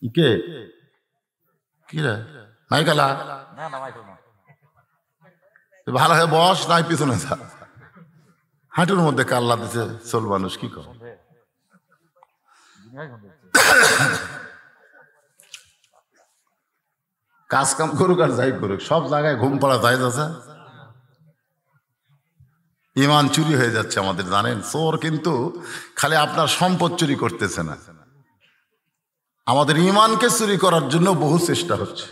কে কি রে মাইকালা ভালো হয়ে বস নাই পিছনে যা হাঁটুর মধ্যে কাল্লা দিছে চল মানুষ কি কর কাজ কাম করুক আর যাই করুক সব জায়গায় ঘুম পড়া যায় যাচ্ছে ইমান চুরি হয়ে যাচ্ছে আমাদের জানেন চোর কিন্তু খালি আপনার সম্পদ চুরি করতেছে না আমাদের ইমানকে চুরি করার জন্য বহু চেষ্টা হচ্ছে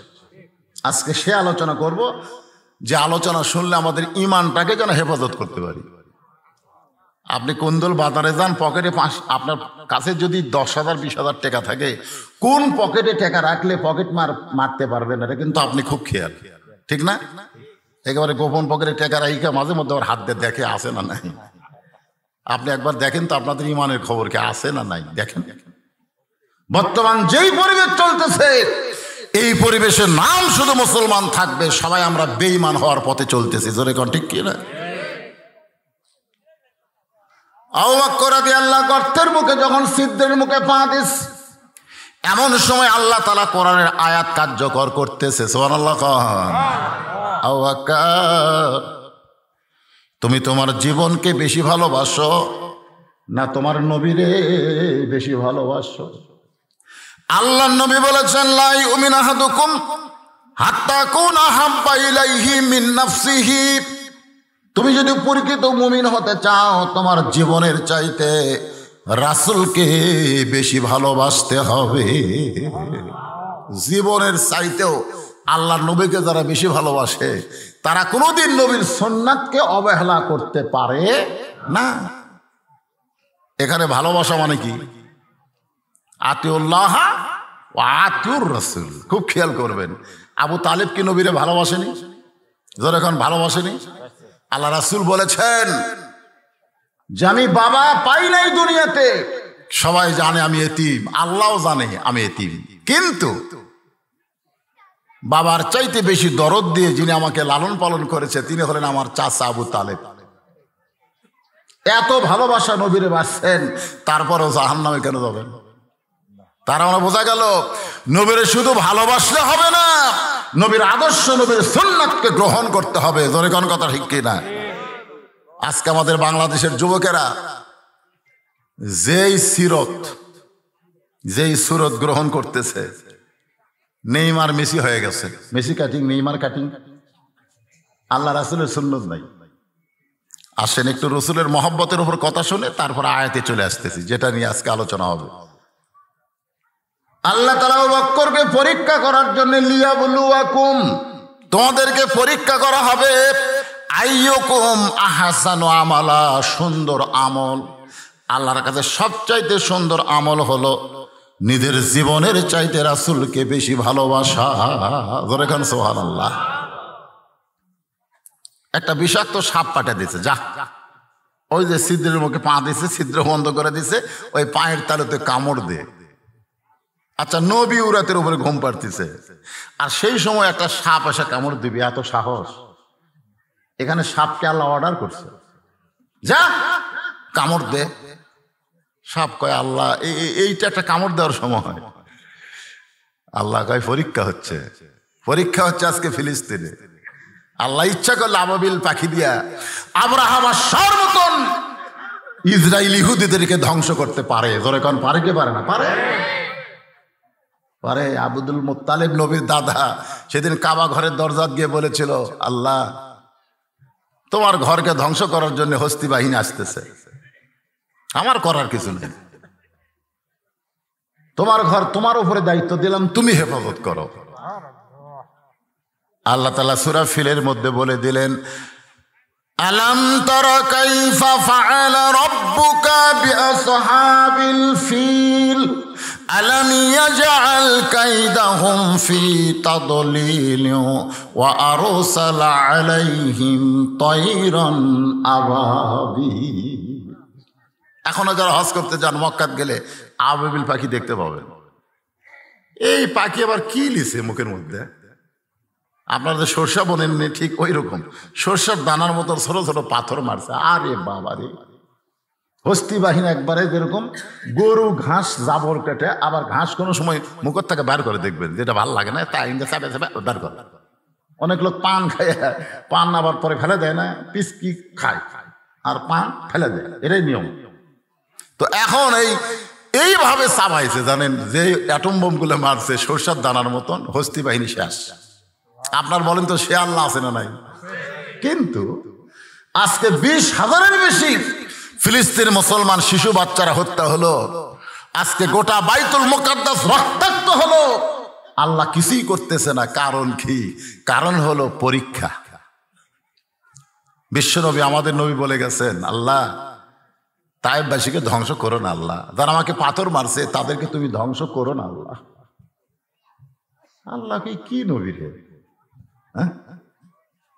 আজকে সে আলোচনা করব যে আলোচনা শুনলে আমাদের ইমানটাকে যেন হেফাজত করতে পারি আপনি কুন্দল বাজারে যান পকেটে আপনার কাছে যদি 10,000 20,000 টাকা থাকে কোন পকেটে টাকা রাখলে পকেট মারতে পারবেন এটা কিন্তু আপনি খুব খেয়াল ঠিক না একেবারে গোপন পকেটে টাকা রাখা মাঝে মধ্যে ওর হাত দিয়ে দেখে আসে না নাই আপনি একবার দেখেন তো আপনাদের ইমানের খবর কি আসে না নাই দেখেন বর্তমান যেই পরিবেশ চলতেছে এই পরিবেশের নাম শুধু মুসলমান থাকবে সবাই আমরা বেঈমান হওয়ার পথে চলতেছি জোরে কোন ঠিক কি না আবু বকর রাদিয়াল্লাহু গর্তের মুখে যখন সিদ্ধের মুখে পা দিস এমন সময় আল্লাহ তাআলা কোরআনের আয়াত কার্যকর করতেছে সুবহানাল্লাহ আবু বকর তুমি তোমার জীবনকে বেশি ভালোবাসো না তোমার নবীরে বেশি ভালোবাসো আল্লাহর নবী বলেছেন লা ইউমিনু আহাদুকুম হাত্তা কুনা হাব্বা ইলাইহি মিন নাফসিহি তুমি যদি প্রকৃত মুমিন হতে চাও তোমার জীবনের চাইতে রাসূলকে বেশি ভালোবাসতে হবে জীবনের চাইতেও আল্লাহর নবীকে যারা বেশি ভালোবাসে তারা কোনোদিন নবীর সুন্নাতকে অবহেলা করতে পারে না এখানে ভালোবাসা মানে কি আতিউল্লাহ ওয়া আতিউর রাসূল খুব খেয়াল করবেন আবু তালিব কি নবীরে ভালোবাসেনি যারা এখন ভালোবাসেনি আল্লাহ রাসূল বলেছেন যে আমি বাবা পাই নাই দুনিয়াতে সবাই জানে আমি এতিম আল্লাহও জানে আমি এতিম কিন্তু বাবার চাইতে বেশি দরদ দিয়ে যিনি আমাকে লালন পালন করেছে তিনি হলেন আমার চাচা আবু তালেব এত ভালোবাসা নবীরে বাসছেন তারপরেও জাহান্নামে কেন যাবেন তার আমরা বোঝা গেল নবীরে শুধু ভালোবাসলে হবে না নবীর আদর্শ নবীর সুন্নাতকে গ্রহণ করতে হবে জোরে কোন কথা ঠিক কি না আজকে আমাদের বাংলাদেশের যুবকেরা যেই সুরত গ্রহণ করতেছে নেইমার মেসি হয়ে গেছে মেসি কাটিং নেইমার কাটিং আল্লাহ রাসূলের সুন্নত নাই আসেন একটু রসুলের মহব্বতের উপর কথা শুনে তারপর আয়াতে চলে আসতেছি যেটা নিয়ে আজকে আলোচনা হবে আল্লাহ তাআলা আবু বকরকে পরীক্ষা করার জন্য লিয়াবলুয়াকুম তোমাদেরকে পরীক্ষা করা হবে আইয়ুকুম আহসানু আমালা সুন্দর আমল আল্লাহর কাছে সবচাইতে সুন্দর আমল হলো নিজের জীবনের চাইতে রাসূলকে বেশি ভালোবাসা জোরে খান সুবহানাল্লাহ একটা বিষাক্ত সাপ পাঠা দিয়েছে যা ওই যে ছিদ্রের মুখে পা দিছে ছিদ্র বন্ধ করে দিছে ওই পায়ের তালুতে কামড় দিয়ে আচ্ছা নবী উরাতের উপরে ঘুম পাড়তেছে আর সেই সময় একটা সাপ এসে কামড় দিবে এত সাহস এখানে সাপকে আল্লাহ অর্ডার করছে যা কামড় দে সাপ কয় আল্লাহ এইটা একটা কামড় দেওয়ার সময় হয় আল্লাহ কয় পরীক্ষা হচ্ছে আজকে ফিলিস্তিনে আল্লাহ ইচ্ছা করলে আবাবিল পাখি দিয়া আব্রাহাম আশার মতন ইসরায়েল ইহুদিদেরকে ধ্বংস করতে পারে ধরে কোন পারে কি পারে না পারে পারে আব্দুল মুত্তালিব নবীর দাদা সেদিন কাবা ঘরের দরজা গিয়ে বলেছিল আল্লাহ তোমার ঘরকে ধ্বংস করার জন্য হস্তি বাহিনী আসতেছে আমার করার কিছু নেই তোমার ঘর তোমার উপরে দায়িত্ব দিলাম তুমি হেফাজত করো আল্লাহ তাআলা সূরা ফিলের মধ্যে বলে দিলেন আলাম তারা কাইফা ফাআলা রাব্বুকা বিআসহাবিল ফিল আলাম ইয়াজআল কাইদাহুম ফি তাদলিল ওয়া আরসালা আলাইহিম তায়রান আবাবিল এখনো যারা হজ করতে যান মক্কাত গেলে আবাবিল পাখি দেখতে পাবেন এই পাখি আবার কি লিছে মুখের মধ্যে আপনাদের সরষা বনেননি ঠিক ওই রকম সরষার দানার মতো ছোট ছোট পাথর মারছে আরে বাবা রে হস্তি বাহিনী একবারে যেরকম গরু ঘাস জাবর কেটে, আবার ঘাস কোনো সময় মুখের থেকে বার করে দেখবেন, যেটা ভালো লাগে না তাই চাপে চাপে বার করে। অনেক লোক পান খায়, পান আবার পরে ফেলে দেয় না, পিসকি খায় আর পান ফেলে দেয়, এটাই নিয়ম। তো এখন এইভাবে চাবাইছে জানেন, যে অ্যাটম বোমগুলো মারছে সরষার দানার মতন, হস্তি বাহিনী শেষ। আপনার বলেন তো সে আল্লাহ আছে না নাই? কিন্তু আজকে 20,000-এর বেশি ফিলিস্তিন মুসলমান শিশু বাচ্চারা হত্যা হলো, আজকে গোটা বাইতুল মুকাদ্দাস রক্তাক্ত হলো, আল্লাহ কিছুই করতেছে না। কারণ কি? কারণ হলো পরীক্ষা। বিশ্বনবী আমাদের নবী বলে গেছেন, আল্লাহ তায়েববাসীকে ধ্বংস করো না আল্লাহ, যারা আমাকে পাথর মারছে তাদেরকে তুমি ধ্বংস করো না আল্লাহ। আল্লাহ কি নবী রে?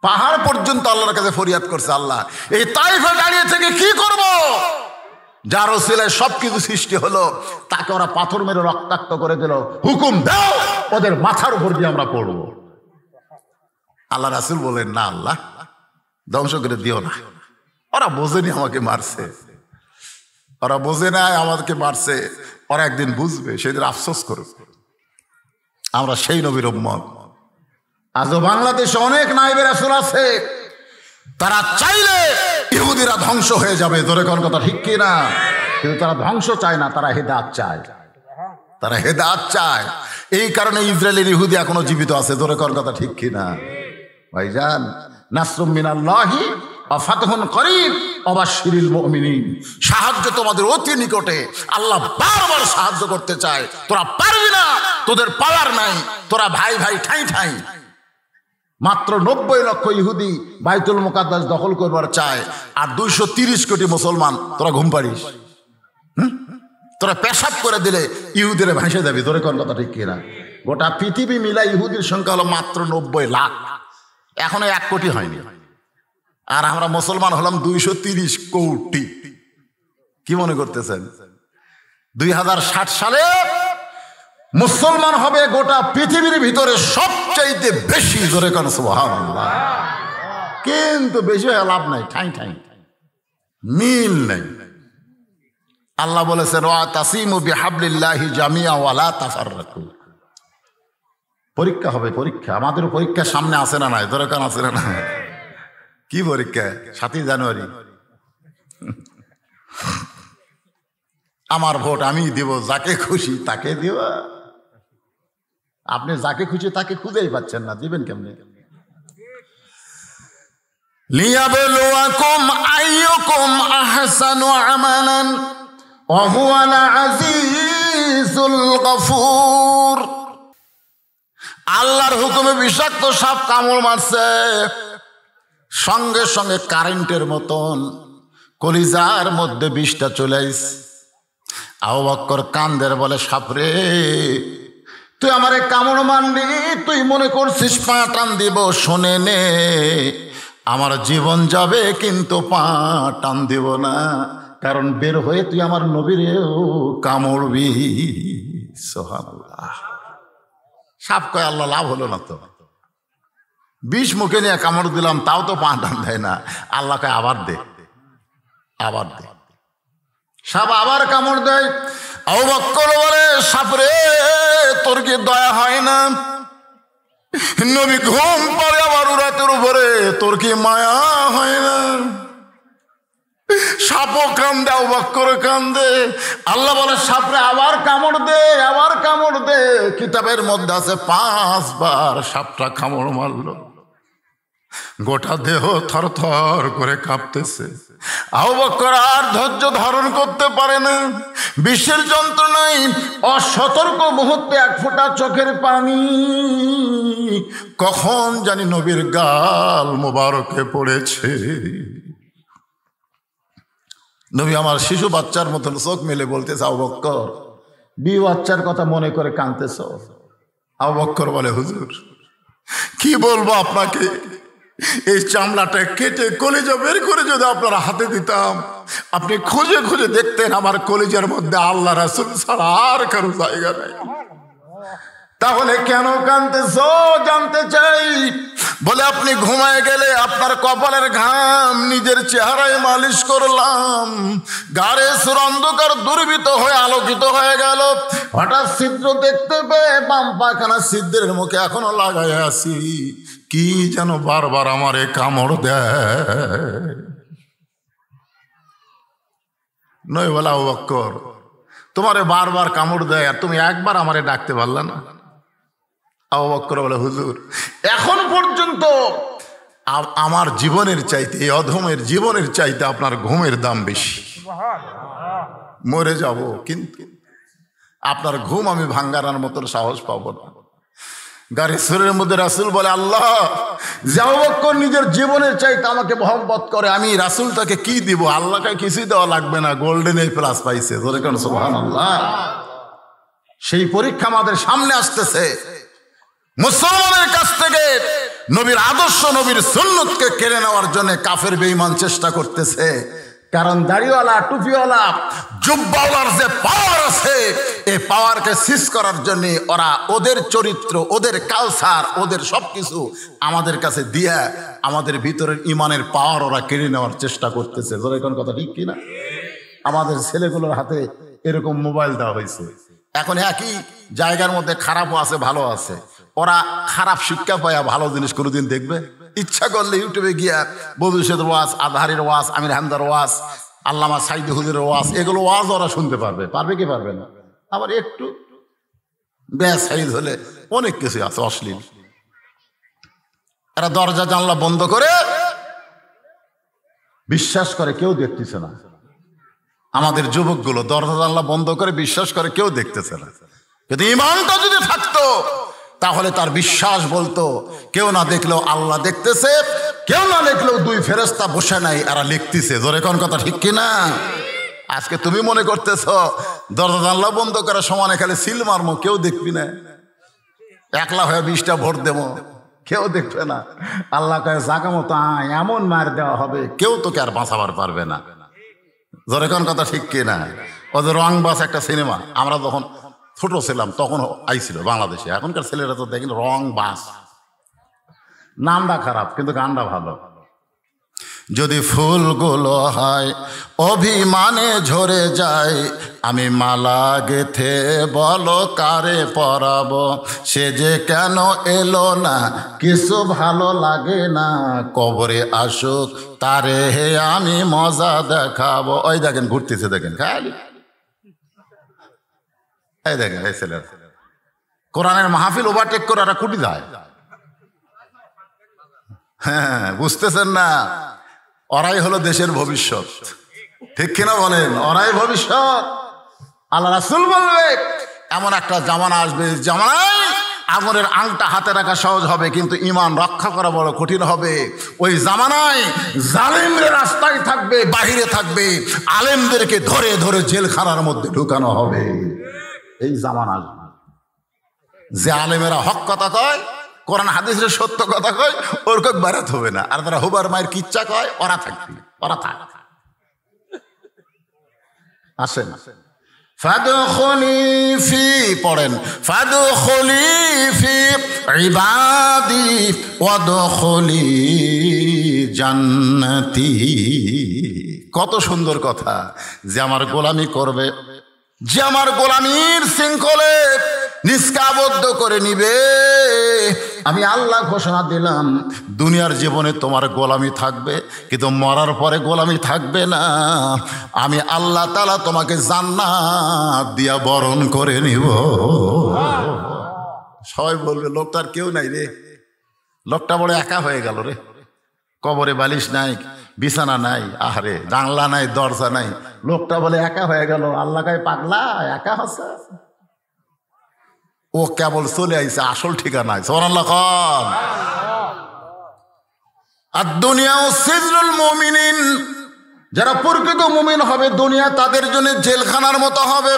পাহাড় পর্যন্ত আল্লাহর কাছে ফরিয়াদ করছে, আল্লাহ এই তাইফে দাঁড়িয়ে থেকে কি করব? যার ওসিলায় সবকিছু সৃষ্টি হলো, তাকে ওরা পাথর মেরে রক্তাক্ত করে দিল, হুকুম দাও ওদের মাথার উপর দিয়ে আমরা পড়বো। আল্লাহ রাসূল বলেন, না আল্লাহ ধ্বংস করে দিও না, ওরা বোঝেনি আমাকে মারছে, ওরা বোঝে না আমাদেরকে মারছে, ওরা একদিন বুঝবে, সেদিন আফসোস করবে। আমরা সেই নবীর উম্মত। আজও বাংলাদেশে অনেক নায়েবে রাসূল আছে, তারা চাইলে ইহুদিরা ধ্বংস হয়ে যাবে, ধরে কোন কথা ঠিক কি না? কিন্তু তারা ধ্বংস চায় না, তারা হেদায়েত চায়, তারা হেদায়েত চায়। এই কারণে ইসরায়েলের ইহুদি এখনো জীবিত আছে, ধরে কোন কথা ঠিক কি না? ভাইজান, নাসরুম মিনাল্লাহি ওয়া ফাতহুন করিব ওয়া বাশশিরিল মুমিনিন, সাহায্য তোমাদের অতি নিকটে। আল্লাহ বারবার সাহায্য করতে চায়, তোরা পারবি না, তোদের পাওয়ার নাই, তোরা ভাই ভাই ঠাই ঠাই। মাত্র 90 লক্ষ ইহুদি বাইতুল মুকাদ্দাস দখল করবার চায়, আর 230 কোটি মুসলমান, তোরা ঘুম পাড়িস? তোরা পেশাব করে দিলে ইহুদিরে ভাসে যাবি, ধরে কোন কথা ঠিক কিনা? গোটা পৃথিবী মিলা ইহুদির সংখ্যা হলো মাত্র 90 লাখ, এখনো 1 কোটি হয়নি, আর আমরা মুসলমান হলাম 230 কোটি। কি মনে করতেছেন 2060 সালে মুসলমান হবে গোটা পৃথিবীর ভিতরে সবচাইতে বেশি, জোরে কোন সুবহানাল্লাহ। কিন্তু বেশি হয়ে লাভ নাই, ঠাই ঠাই মিল নাই। আল্লাহ বলেছেন, ওয়াতাসিমু বিহাবলিল্লাহি জামিআ ওয়া লা তাফাররাকু। পরীক্ষা হবে, পরীক্ষা। আমাদের পরীক্ষা সামনে আসে না নাই? জোরে কোন আছে না না? কি পরীক্ষা? 7ই জানুয়ারি। আমার ভোট আমি দিব, যাকে খুশি তাকে দিব। আপনি যাকে খুশি তাকে খুঁজেই পাচ্ছেন না, দিবেন কেমনে? লিয়াবলুয়াকুম আইয়ুকুম আহসানু আমালান ওয়া হুয়াল আজিজুল গফুর। আল্লাহর হুকুমে বিষাক্ত সাপ কামড় মারছে, সঙ্গে সঙ্গে কারেন্টের মতন কলিজার মধ্যে বিষটা চলে আইছে। আবু বকর কান্দের বলে, সাপরে তুই আমারে কামড় মারলি, তুই মনে করছিস পা টান দিব? শোনে নে, আমার জীবন যাবে কিন্তু পা টান দিব না, কারণ বের হয়ে তুই আমার নবীরেও কামড়বি। সুবহানাল্লাহ। সাপ কয়, আল্লাহ লাভ হলো না তো, বিষ মুখে নিয়ে কামড় দিলাম, তাও তো পা টান দেয় না। আল্লাহ কয়, আবার দে, আবার দে। সাপ আবার কামড় দেয়। আবু বকর বলে, সাপরে তোর কি দয়া হয় না? নবী ঘুম পড়ে আমার রাতের উপরে, তোর কি মায়া হয় না? সাপও কান্দে, আবু বকর কান্দে। আল্লাহ বলে, সাপরে আবার কামড় দে, আবার কামড় দে। কিতাবের মধ্যে আছে 5 বার সাপটা কামড় মারলো, গোটা দেহ থরথর করে কাঁপতেছে। আবু বকর আর ধৈর্য ধারণ করতে পারে না, বিষের যন্ত্রণায় অসতর্ক মুহূর্তে 1 ফোঁটা চোখের পানি কখন জানি নবীর গাল মোবারকে পড়েছে। নবী আমার শিশু বাচ্চার মতন চোখ মেলে বলতেছে, আবু বকর বিয়ে বাচ্চার কথা মনে করে কাঁদতেছ? আবু বকর বলে, হুজুর কি বলবো আপনাকে, এই চামড়াটা কেটে কলিজা বের করে যদি আপনারা হাতে দিতাম, আপনি খুঁজে খুঁজে দেখতেন আমার কলিজার মধ্যে আল্লাহ রাসূল ছাড়া আর কারো জায়গা নাই। তাহলে কেন কাঁদতেছো জানতে চাই। বলে আপনি ঘুমায় গেলে আপনার কপালের ঘাম নিজের চেহারায় মালিশ করলাম, গাড়ে সুর অন্ধকার দুর্বৃত হয়ে আলোকিত হয়ে গেল, হঠাৎ ছিদ্র দেখতে পেয়ে বাম পাখানা ছিদ্রের মুখে এখনো লাগাই আছি, কি যেন বারবার আমারে কামড় দেয়। নই বলে আবু বকর তোমারে বারবার কামড় দেয় আর তুমি একবার আমারে ডাকতে পারলে না। আবু বকর বলে হুজুর এখন পর্যন্ত আমার জীবনের চাইতে, এই অধমের জীবনের চাইতে আপনার ঘুমের দাম বেশি। মরে যাব কিন্তু আপনার ঘুম আমি ভাঙ্গারার মতো সাহস পাবো না। গাড়ি সুরের মধ্যে রাসূল বলে আল্লাহ যে আবু বকর নিজের জীবনের চাইতে আমাকে মহব্বত করে, আমি রাসূলটাকে কি দিব? আল্লাহকে কিছুই দেওয়া লাগবে না, গোল্ডেন প্লাস পাইছে। জোরে কেন সুবহানাল্লাহ। সেই পরীক্ষা আমাদের সামনে আসতেছে। মুসলমানের কাছ থেকে নবীর আদর্শ, নবীর সুন্নতকে কেড়ে নেওয়ার জন্য কাফের বেঈমান চেষ্টা করতেছে। কারণ দাড়িওয়ালা, টুপিওয়ালা, জুব্বাওয়ালার যে পাওয়ার আছে, এই পাওয়ারকে সিজ করার জন্য ওরা ওদের চরিত্র, ওদের কালচার, ওদের সবকিছু আমাদের কাছে দিয়ে আমাদের ভিতরের ইমানের পাওয়ার ওরা কেড়ে নেওয়ার চেষ্টা করতেছে। এখন কথা ঠিক কিনা? আমাদের ছেলেগুলোর হাতে এরকম মোবাইল দেওয়া হয়েছে। এখন একই জায়গার মধ্যে খারাপও আছে, ভালো আছে। ওরা খারাপ শিক্ষা পায়া ভালো জিনিস কোনোদিন দেখবে? ইচ্ছা করলে ইউটিউবে গিয়া বদুশের ওয়াজ, আজহারের ওয়াজ, আমির হামদার ওয়াজ, আল্লামা সাইদি হুজুরের ওয়াজ, এগুলো ওয়াজ ওরা শুনতে পারবে। পারবে কি পারবে না? আবার একটু ব্যাস সাইজ হলে অনেক কিছু আছে অশ্লীল। এরা দরজা জানলা বন্ধ করে বিশ্বাস করে কেউ দেখতেছে না। আমাদের যুবকগুলো দরজা জানলা বন্ধ করে বিশ্বাস করে কেউ দেখতেছে না। কিন্তু ইমানটা যদি থাকতো তাহলে তার বিশ্বাস বলতো কেউ না দেখলেও আল্লাহ দেখতেছে, কেউ না দেখলেও দুই ফেরেশতা বসে নাই, এরা লিখতেছে। জোরে কোন কথা ঠিক কিনা? আজকে তুমি মনে করতেছ দরজা জানলা বন্ধ করার সমানে খালি সিল মারমো, কেউ দেখবি না, একলা হয়ে 20টা ভোট দেবো, কেউ দেখবে না। আল্লাহ কয়ে জাগা মতো এমন মার দেওয়া হবে কেউ তোকে আর বাঁচাবার পারবে না। জোরে কোন কথা ঠিক কিনা? ওদের রংবাস একটা সিনেমা, আমরা যখন ছোট ছিলাম তখন আইছিল বাংলাদেশে। এখনকার ছেলেরা তো দেখেন রং বাস, নামটা খারাপ কিন্তু গানটা ভালো। যদি ফুলগুলো হয় অভিমানে ঝরে যায়, আমি মালা গেথে বলো কারে পরাবো, সে যে কেন এলো না কিছু ভালো লাগে না, কবরে আসুক তারে হে আমি মজা দেখাবো। ওই দেখেন ঘুরতেছে, দেখেন খালি এই দেখেন এই ছেলেরা কোরআনের মাহফিল ওভারটেক করে ওরা কুটি যায়। হ্যাঁ বুঝতেছেন না? ওরাই হলো দেশের ভবিষ্যৎ, ঠিক কিনা বলেন? ওরাই ভবিষ্যৎ। আল্লাহ রাসূল বলবে এমন একটা জামানা আসবে, জামানায় আগুনের আংটা হাতে রাখা সহজ হবে কিন্তু ঈমান রক্ষা করা বড় কঠিন হবে। ওই জামানায় জালেমরা রাস্তায় থাকবে, বাহিরে থাকবে, আলেমদেরকে ধরে ধরে জেলখানার মধ্যে ঢুকানো হবে। এই জামানা যে আলেমেরা হক কথা কয়, কোরআন হাদিসের সত্য কথা কয়, ওর কক বারাত হবে না। আর তারা হুবার মায়ের কিচ্ছা কয়, ওরা থাকবে, ওরা থাক। আসেন ফাদখুলি ফি, পড়েন ফাদখুলি ফি ইবাদি ওয়াদখুলি জান্নাতি। কত সুন্দর কথা যে আমার গোলামি করবে, যে আমার গোলামির শৃঙ্খলে নিষ্কাবদ্ধ করে নিবে। আমি আল্লাহ ঘোষণা দিলাম দুনিয়ার জীবনে তোমার গোলামি থাকবে কিন্তু মরার পরে গোলামি থাকবে না। আমি আল্লাহ তাআলা তোমাকে জান্নাত দিয়া বরণ করে নিব। সবাই বলবে লোকটার কেউ নাই রে, লোকটা বড় একা হয়ে গেল রে, কবরে বালিশ নাই, বিছানা নাই, আহারে জানলা নাই, দরজা নাই, লোকটা বলে একা হয়ে গেল। আল্লাহ কায় পাগলা, একা হচ্ছে, ও কেবল চলে আইছে, আসল ঠিকানায়। সুবহানাল্লাহ খান। আর দুনিয়া সিজনুল মুমিনিন, যারা প্রকৃত মুমিন হবে দুনিয়া তাদের জন্য জেলখানার মতো হবে।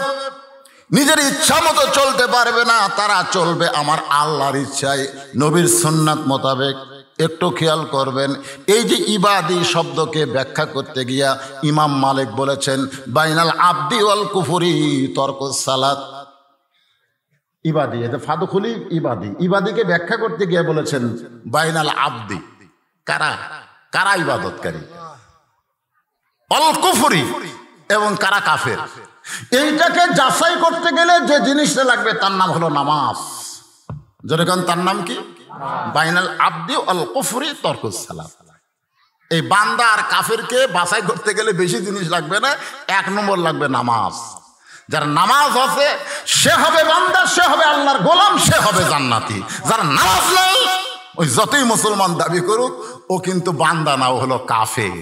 নিজের ইচ্ছা মতো চলতে পারবে না, তারা চলবে আমার আল্লাহর ইচ্ছায়, নবীর সুন্নাত মোতাবেক। একটু খেয়াল করবেন, এই যে ইবাদি শব্দকে ব্যাখ্যা করতে গিয়া ইমাম মালিক বলেছেন বাইনাল আবদি ওয়াল কুফরি তরকুস সালাত। ইবাদি, এতে ফাদখুলি ইবাদি। ইবাদিকে ব্যাখ্যা করতে গিয়ে বলেছেন বাইনাল আবদি, কারা কারা ইবাদতকারী, অল কুফরি এবং কারা কাফের। এইটাকে যাচাই করতে গেলে যে জিনিসটা লাগবে তার নাম হলো নামাজ। যেরকম তার নাম কি? বাইনাল আবদি অল কুফরি তরকুস সালাত। এই বান্দা আর কাফেরকে বাছাই করতে গেলে বেশি জিনিস লাগবে না, এক নম্বর লাগবে নামাজ। যার নামাজ আছে সে হবে বান্দা, সে হবে আল্লাহর গোলাম, সে হবে জান্নাতি। যার নামাজ নাই ওই যতই মুসলমান দাবি করুক ও কিন্তু বান্দা না, ও হলো কাফের।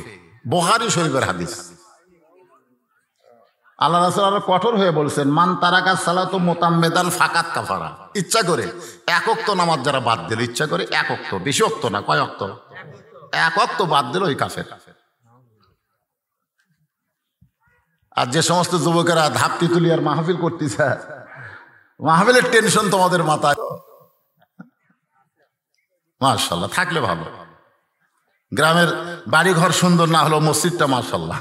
বুখারী শরীফের হাদিস। আল্লাহ রাসূল আরো কঠোর হয়ে বলছেন, মান তারাকা সালাতু মুতাম্মিদান ফাকাত কাফারা। ইচ্ছা করে এক ওয়াক্ত নামাজ যারা বাদ দিল, ইচ্ছা করে এক ওয়াক্ত, বেশি ওয়াক্ত না, কয় ওয়াক্ত? এক ওয়াক্ত বাদ দিল, ওই কাফের। আর যে সমস্ত যুবকেরা ধাপতি তুলি আর মাহফিল করতেছে, মাহফিলের টেনশন তোমাদের মাথায়, মাশাআল্লাহ থাকলে ভালো। গ্রামের বাড়ি ঘর সুন্দর না হলো মসজিদটা মাশাআল্লাহ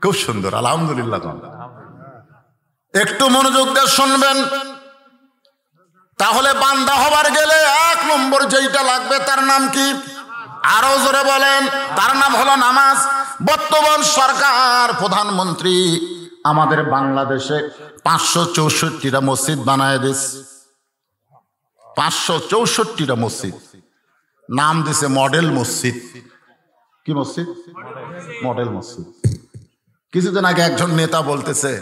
খুব সুন্দর, আলহামদুলিল্লাহ। একটু মনোযোগ দিয়ে শুনবেন, তাহলে বান্দা হবার গেলে এক নম্বর যেইটা লাগবে তার নাম কি? আরো জোরে বলেন। তার নাম হলো নামাজ। বর্তমান সরকার প্রধানমন্ত্রী আমাদের বাংলাদেশে 564টা মসজিদ বানায় দিস। 564টা মসজিদ, নাম দিছে মডেল মসজিদ। কি মসজিদ? মডেল মসজিদ। কিছুদিন আগে একজন নেতা বলতেছে,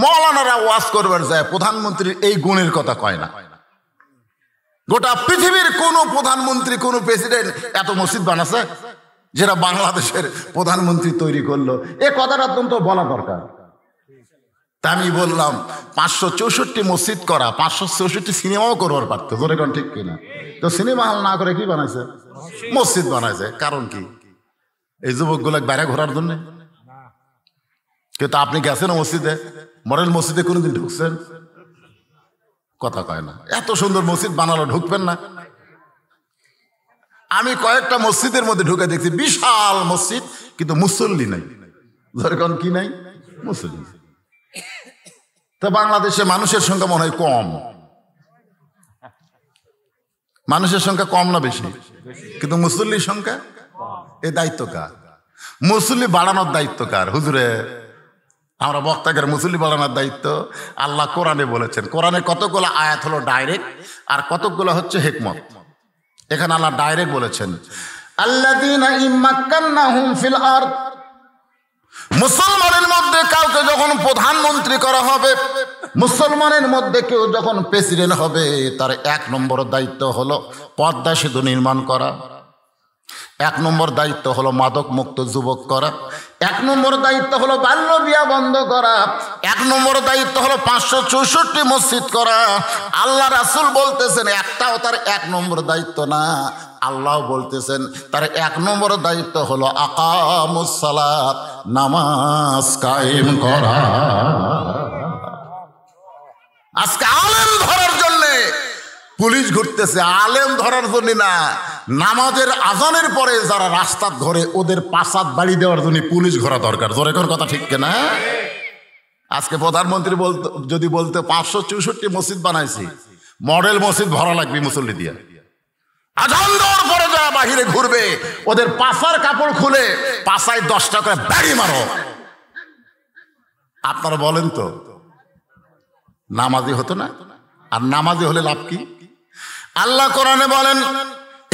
মৌলানারা ওয়াজ করবার যায় প্রধানমন্ত্রীর এই গুণের কথা কয় না। গোটা পৃথিবীর কোন প্রধানমন্ত্রী, কোন প্রেসিডেন্ট এত মসজিদ বানাছে যেটা বাংলাদেশের প্রধানমন্ত্রী তৈরি করলো? এ কথাটা তো বলা দরকার। তা আমি বললাম 564 মসজিদ করা, 564 সিনেমাও করবার পারতো, ধরে কোন ঠিক কিনা? তো সিনেমা হল না করে কি বানাইছে? মসজিদ বানাইছে। কারণ কি? এই যুবকগুলো বাইরে ঘোরার জন্য। কিন্তু আপনি গেছেন মসজিদে, মডেল মসজিদে কোনোদিন ঢুকছেন? কথা কয় না। এত সুন্দর মসজিদ বানালো, ঢুকবেন না? আমি কয়েকটা মসজিদের মধ্যে ঢুকে দেখছি, বিশাল মসজিদ কিন্তু মুসল্লি নাই। ধরেন কি নাই? মুসল্লি। তো বাংলাদেশে মানুষের সংখ্যা মনে হয় কম। মানুষের সংখ্যা কম না বেশি? কিন্তু মুসল্লির সংখ্যা। এই দায়িত্ব কার? মুসল্লি বাড়ানোর দায়িত্ব কার? হুজুরে, আমরা বক্তাদের মুসল্লি বাড়ানোর দায়িত্ব আল্লাহ কোরআনে বলেছেন। কোরআনে কতগুলো আয়াত হলো ডাইরেক্ট আর কতগুলো হচ্ছে হিকমত। এখানে আল্লাহ ডাইরেক্ট বলেছেন, আল্লাযীনা ইম্মাক্কান্নাহুম ফিল আরদ। মুসলমানের মধ্যে কাউকে যখন প্রধানমন্ত্রী করা হবে, মুসলমানের মধ্যে কেউ যখন প্রেসিডেন্ট হবে, তার এক নম্বর দায়িত্ব হলো পদ্মা সেতু নির্মাণ করা। এক নম্বর দায়িত্ব হলো মাদক মুক্ত যুবক করা। এক নম্বর দায়িত্ব হলো বাল্য বিয়া বন্ধ করা। এক নম্বর দায়িত্ব হলো 564 মসজিদ করা। আল্লাহ রাসূল বলতেছেন একটাও তার এক নম্বর দায়িত্ব না। আল্লাহ বলতেছেন তার এক নম্বর দায়িত্ব হলো আকামুস সালাত, নামাজ কায়েম করা। আজকে আলেম ধরার জন্য পুলিশ ঘুরতেছে, আলেম ধরার জন্য না। নামাজের আজানের পরে যারা রাস্তা ধরে ওদের পাশাত বাড়ি দেওয়ার জন্য পুলিশ ঘোরা দরকার। জোরে কোন কথা ঠিক কিনা? আজকে প্রধানমন্ত্রী যদি বলতে 564 মসজিদ বানাইছি, মডেল মসজিদ ভরা লাগবে মুসল্লি দিয়া। আজান দেওয়ার পরে যারা বাহিরে ঘুরবে ওদের পাশার কাপড় খুলে পাশায় 10 টাকা বাড়ি মারো। আপনারা বলেন তো নামাজি হতো না? আর নামাজি হলে লাভ কি? আল্লাহ কোরআনে বলেন,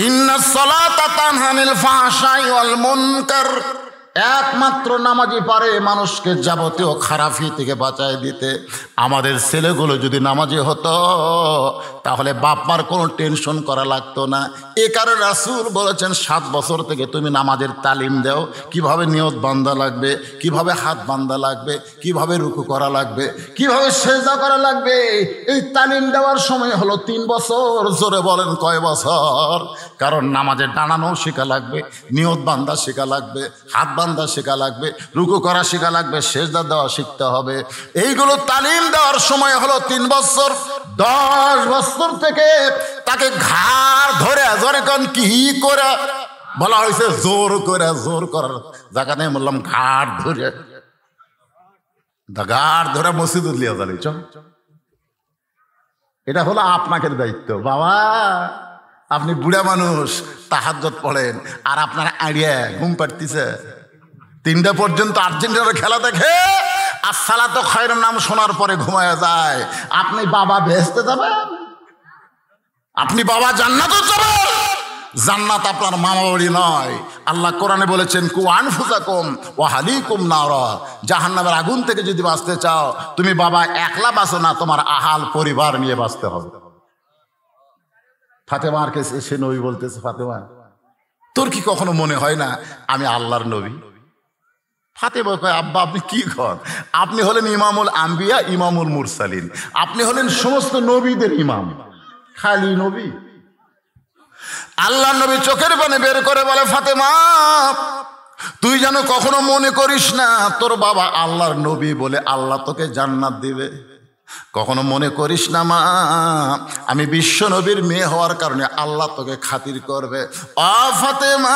ইন্নাস সালাতা তানহা আনিল ফাহশাই ওয়াল মুনকার। একমাত্র নামাজি পারে মানুষকে যাবতীয় খারাপি থেকে বাঁচায় দিতে। আমাদের ছেলেগুলো যদি নামাজি হতো তাহলে বাপ মার কোনো টেনশন করা লাগতো না। এ কারণে রাসূল বলেছেন 7 বছর থেকে তুমি নামাজের তালিম দাও, কিভাবে নিয়ত বান্দা লাগবে, কিভাবে হাত বান্দা লাগবে, কিভাবে রুকু করা লাগবে, কিভাবে সেজদা করা লাগবে। এই তালিম দেওয়ার সময় হলো 3 বছর। জোরে বলেন কয় বছর? কারণ নামাজের দাঁড়ানো শেখা লাগবে, নিয়ত বান্দা শেখা লাগবে, হাত বান্দা শেখা লাগবে, রুকু করা শেখা লাগবে, সেজদা দেওয়া শিখতে হবে। এইগুলো তালিম দেওয়ার সময় হলো 3 বছর। 10 বছর থেকে তাকে ঘাড় ধরে যখন কি করে বলা হয়েছে, জোর করে, জোর করার জায়গা নেই, বললাম ঘাড় ধরে, ঘাড় ধরে মসজিদ লিয়া যাবে। এটা হলো আপনাকে দায়িত্ব। বাবা আপনি বুড়া মানুষ, তাহাজ্জুদ পড়েন, আর আপনার আড়িয়া ঘুম পাড়তিছে, 3টা পর্যন্ত আর্জেন্টিনার খেলা দেখে আর সালাতো খায়রুন নাম শোনার পরে ঘুমায়া যায়। আপনি বাবা বেহেশতে যাবেন? আপনি বাবা জান্নাতে যাবেন? জান্নাত আপনার মামা বাড়ি নয়। আল্লাহ কোরআনে বলেছেন, কু আনফুসাকুম ওয়া আহলিকুম নারা, জাহান্নামের আগুন থেকে যদি বাঁচতে চাও তুমি বাবা একলা বাঁচো না, তোমার আহাল পরিবার নিয়ে বাঁচতে হবে। ফাতেমার কাছে সে নবী বলতেছে, ফাতেমা তোর কি কখনো মনে হয় না আমি আল্লাহর নবী? ফাতেমা কয়, আব্বা আপনি কি কন? আপনি হলেন ইমামুল আম্বিয়া, ইমামুল মুরসালিন, আপনি হলেন সমস্ত নবীদের ইমাম। খালি নবী? আল্লাহ নবী চোখের পানি বের করে বলে, ফাতেমা তুই যেন কখনো মনে করিস না তোর বাবা আল্লাহর নবী বলে আল্লাহ তোকে জান্নাত দিবে। কখনো মনে করিস না মা আমি বিশ্ব নবীর মেয়ে হওয়ার কারণে আল্লাহ তোকে খাতির করবে। ও ফাতেমা,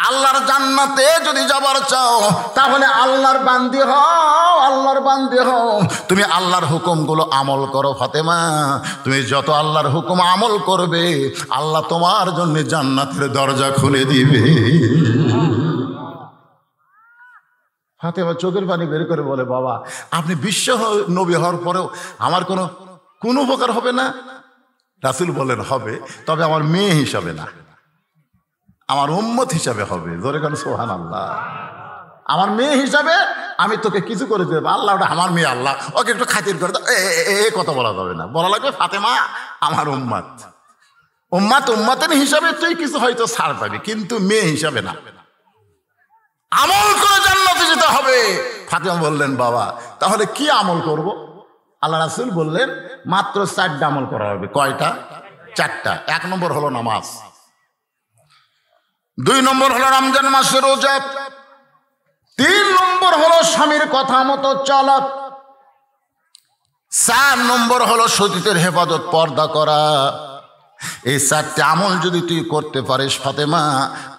আল্লাহর জান্নাতে যদি যাবার চাও তাহলে আল্লাহর বান্দি হও, আল্লাহর বান্দি হও। তুমি আল্লাহর হুকুমগুলো আমল করো ফাতেমা। তুমি যত আল্লাহর হুকুম আমল করবে আল্লাহ তোমার জন্য জান্নাতের দরজা খুলে দিবে। ফাতেমা চোখের পানি বের করে বলে, বাবা আপনি বিশ্ব নবী হওয়ার পরেও আমার কোনো উপকার হবে না? রাসূল বলেন, হবে, তবে আমার মেয়ে হিসাবে না, আমার উম্মত হিসাবে হবে। জোরে কান সুবহানাল্লাহ। আমার মেয়ে হিসাবে আমি তোকে কিছু করে দেব। আল্লাহ ওটা আমার মেয়ে, আল্লাহ ওকে একটু খাতির করে দাও, এ কথা বলা যাবে না। বলা লাগবে ফাতেমা আমার উম্মত, উম্মতের হিসাবে তুই কিছু হয়তো ছাড় পাবি, কিন্তু মেয়ে হিসাবে না। আমল করে জান্নাতে যেতে হবে। ফাতেমা বললেন, বাবা তাহলে কি আমল করব? আল্লাহ রাসূল বললেন, মাত্র 4টা আমল করা হবে। কয়টা? 4টা। 1 নম্বর হলো নামাজ, 2 নম্বর হলো রমজান মাসের রোজা, 3 নম্বর হলো স্বামীর কথা মতো চলা, 4 নম্বর হলো সতীত্বের হেফাজত, পর্দা করা। এই 4টে আমল যদি তুই করতে পারিস ফাতেমা,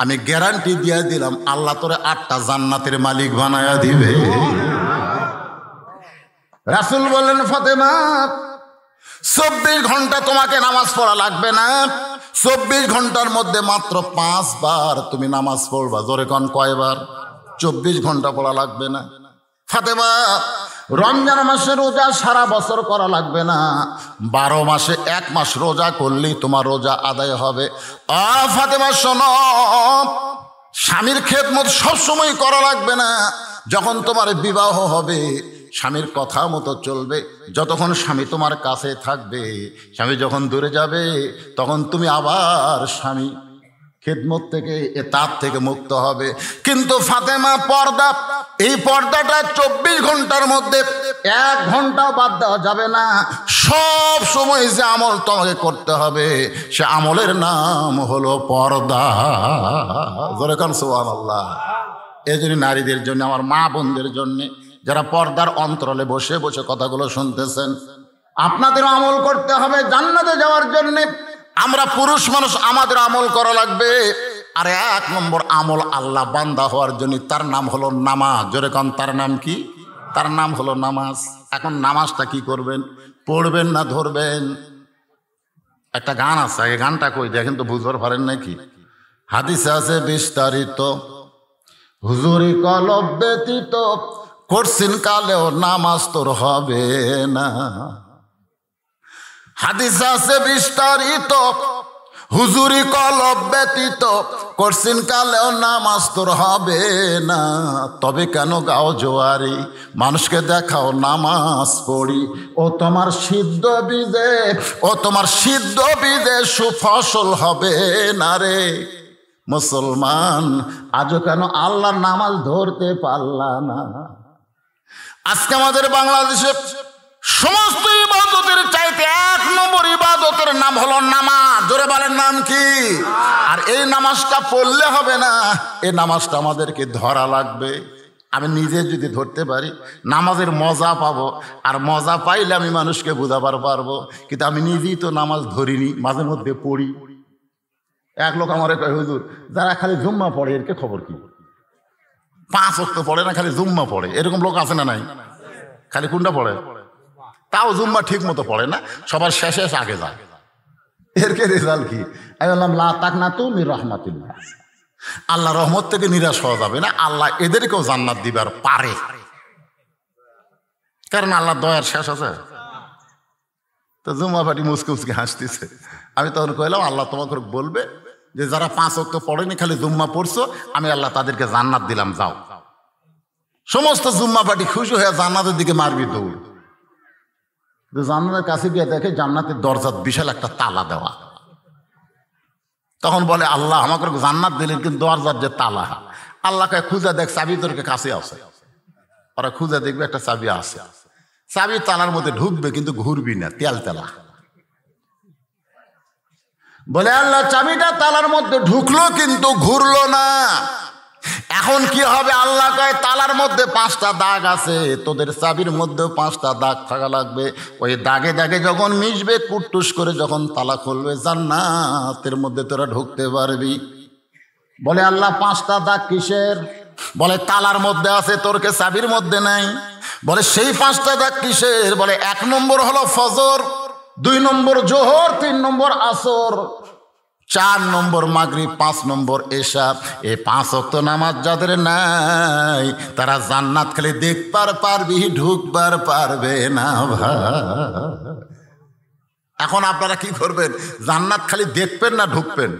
আমি গ্যারান্টি দিয়ে দিলাম আল্লাহ তোরে 8টা জান্নাতের মালিক বানায়া দিবে। রাসূল বললেন, ফাতেমা 24 ঘন্টা তোমাকে নামাজ পড়া লাগবে না, 24 ঘন্টার মধ্যে মাত্র 5 বার তুমি নামাজ পড়বা। জোরে কোন কয়বার? 24 ঘন্টা পড়া লাগবে না। ফাতেমা রমজান মাসে রোজা সারা বছর করা লাগবে না, 12 মাসে 1 মাস রোজা করলেই তোমার রোজা আদায় হবে। ফাতেমা শোনো, স্বামীর খেদমত সবসময় করা লাগবে না। যখন তোমার বিবাহ হবে স্বামীর কথা মতো চলবে, যতক্ষণ স্বামী তোমার কাছে থাকবে। স্বামী যখন দূরে যাবে তখন তুমি আবার স্বামী খেদমত থেকে তার থেকে মুক্ত হবে। কিন্তু ফাতেমা পর্দা, এই পর্দাটা 24 ঘন্টার মধ্যে 1 ঘন্টাও বাদ দেওয়া যাবে না। সব সময় যে আমল তোমাকে করতে হবে সে আমলের নাম হলো পর্দা। জোরে কান সুবহানাল্লাহ। এই জন্য নারীদের জন্য, আমার মা বোনদের জন্য যারা পর্দার অন্তরালে বসে বসে কথাগুলো শুনতেছেন, আপনাদের আমল করতে হবে জান্নাতে যাওয়ার জন্য। আমরা পুরুষ মানুষ, আমাদের আমল করা লাগবে। আর 1 নম্বর আমল আল্লাহ বান্দা হওয়ার জন্য, তার নাম হলো নামাজ। জোরে কান, তার নাম কি? তার নাম হলো নামাজ। এখন নামাজটা কি করবেন? পড়বেন না ধরবেন? একটা গান আছে, এই গানটা কই দেখেন তো, বুঝতে পারেন নাকি? হাদিসে আছে বিস্তারিত, হুজুরি কলব ব্যতীত করছিন কালেও নামাজ তোর হবে না। হাদিস আছে বিস্তারিত, হুজুরি কলব ব্যতীত করছিন কালেও নামাজ তোর হবে না। তবে কেন গাও জোয়ারি, মানুষকে দেখাও নামাজ পড়ি। ও তোমার সিদ্ধ বীজে, ও তোমার সিদ্ধ বীজে সুফসল হবে না রে। মুসলমান আজও কেন আল্লাহর নামাজ ধরতে পারলা না? আজকে আমাদের বাংলাদেশে সমস্ত ইবাদতের চাইতে 1 নম্বর ইবাদতের নাম হলো নামাজ। জোরে বলেন, নাম কি? আর এই নামাজটা পড়লে হবে না, এই নামাজটা আমাদেরকে ধরা লাগবে। আমি নিজে যদি ধরতে পারি নামাজের মজা পাবো, আর মজা পাইলে আমি মানুষকে বোঝাবার পারবো। কিন্তু আমি নিজেই তো নামাজ ধরিনি, মাঝে মধ্যে পড়ি। এক লোক আমারে কয়, হুজুর যারা খালি জুম্মা পড়ে এর খবর কি? 5 ওয়াক্ত পড়ে না, খালি জুম্মা পড়ে, এরকম লোক আছে না নাই? খালি কোনটা পড়ে? তাও জুম্মা ঠিক মতো পড়ে না, সবার শেষে আগে যায়। এর কে রেজাল্ট কি? আমি বললাম লা তাকনাতু মির রাহমাতিল্লাহ, আল্লাহ রহমত থেকে নিরাশ হওয়া যাবে না, আল্লাহ এদেরকেও জান্নাত দিবার পারে, কারণ আল্লাহ দয়ার শেষ আছে। তো জুম্মা পার্টি মুসকে মুসকে হাসতেছে। আমি তখন কইলাম আল্লাহ তোমাকে বলবে যে যারা 5 ওয়াক্ত পড়েনি খালি জুম্মা পড়ছো, আমি আল্লাহ তাদেরকে জান্নাত দিলাম, যাও। সমস্ত জুম্মা পার্টি খুশি হয়ে জান্নাতের দিকে মারবি দৌড়। জান্নাতের কাছে গিয়ে দেখে জান্নাতের দরজার বিশাল একটা তালা দেওয়া। তখন বলে আল্লাহ আমাকে জান্নাত দিলেন, কিন্তু দরজার যে তালা, আল্লাহকে খুঁজে দেখ চাবি তোরকে কাছে আছে। ওরা খুঁজে দেখবে একটা চাবি আছে, চাবি তালার মধ্যে ঢুকবে কিন্তু ঘুরবি না, তেল তেলা। বলে আল্লাহ চাবিটা তালার মধ্যে ঢুকলো কিন্তু ঘুরলো না, এখন কি হবে? আল্লাহ কয় তালার মধ্যে 5টা দাগ আছে, তোদের চাবির মধ্যেও 5টা দাগ থাকা লাগবে। ওই দাগে দাগে যখন মিশবে, কুটটুস করে যখন তালা খুলবে, জান্নাতের মধ্যে তোরা ঢুকতে পারবি। বলে আল্লাহ 5টা দাগ কিসের? বলে তালার মধ্যে আছে, তোরকে চাবির মধ্যে নাই। বলে সেই 5টা দাগ কিসের? বলে 1 নম্বর হলো ফজর, 2 নম্বর জোহর, 3 নম্বর আসর, 4 নম্বর মাগরিব, 5 নম্বর এশা। এই 5 ওয়াক্ত নামাজ যাদের নাই, তারা জান্নাত খালি দেখবার পারবি, ঢুকবার পারবে না ভাই। এখন আপনারা কি করবেন? জান্নাত খালি দেখবেন না ঢুকবেন?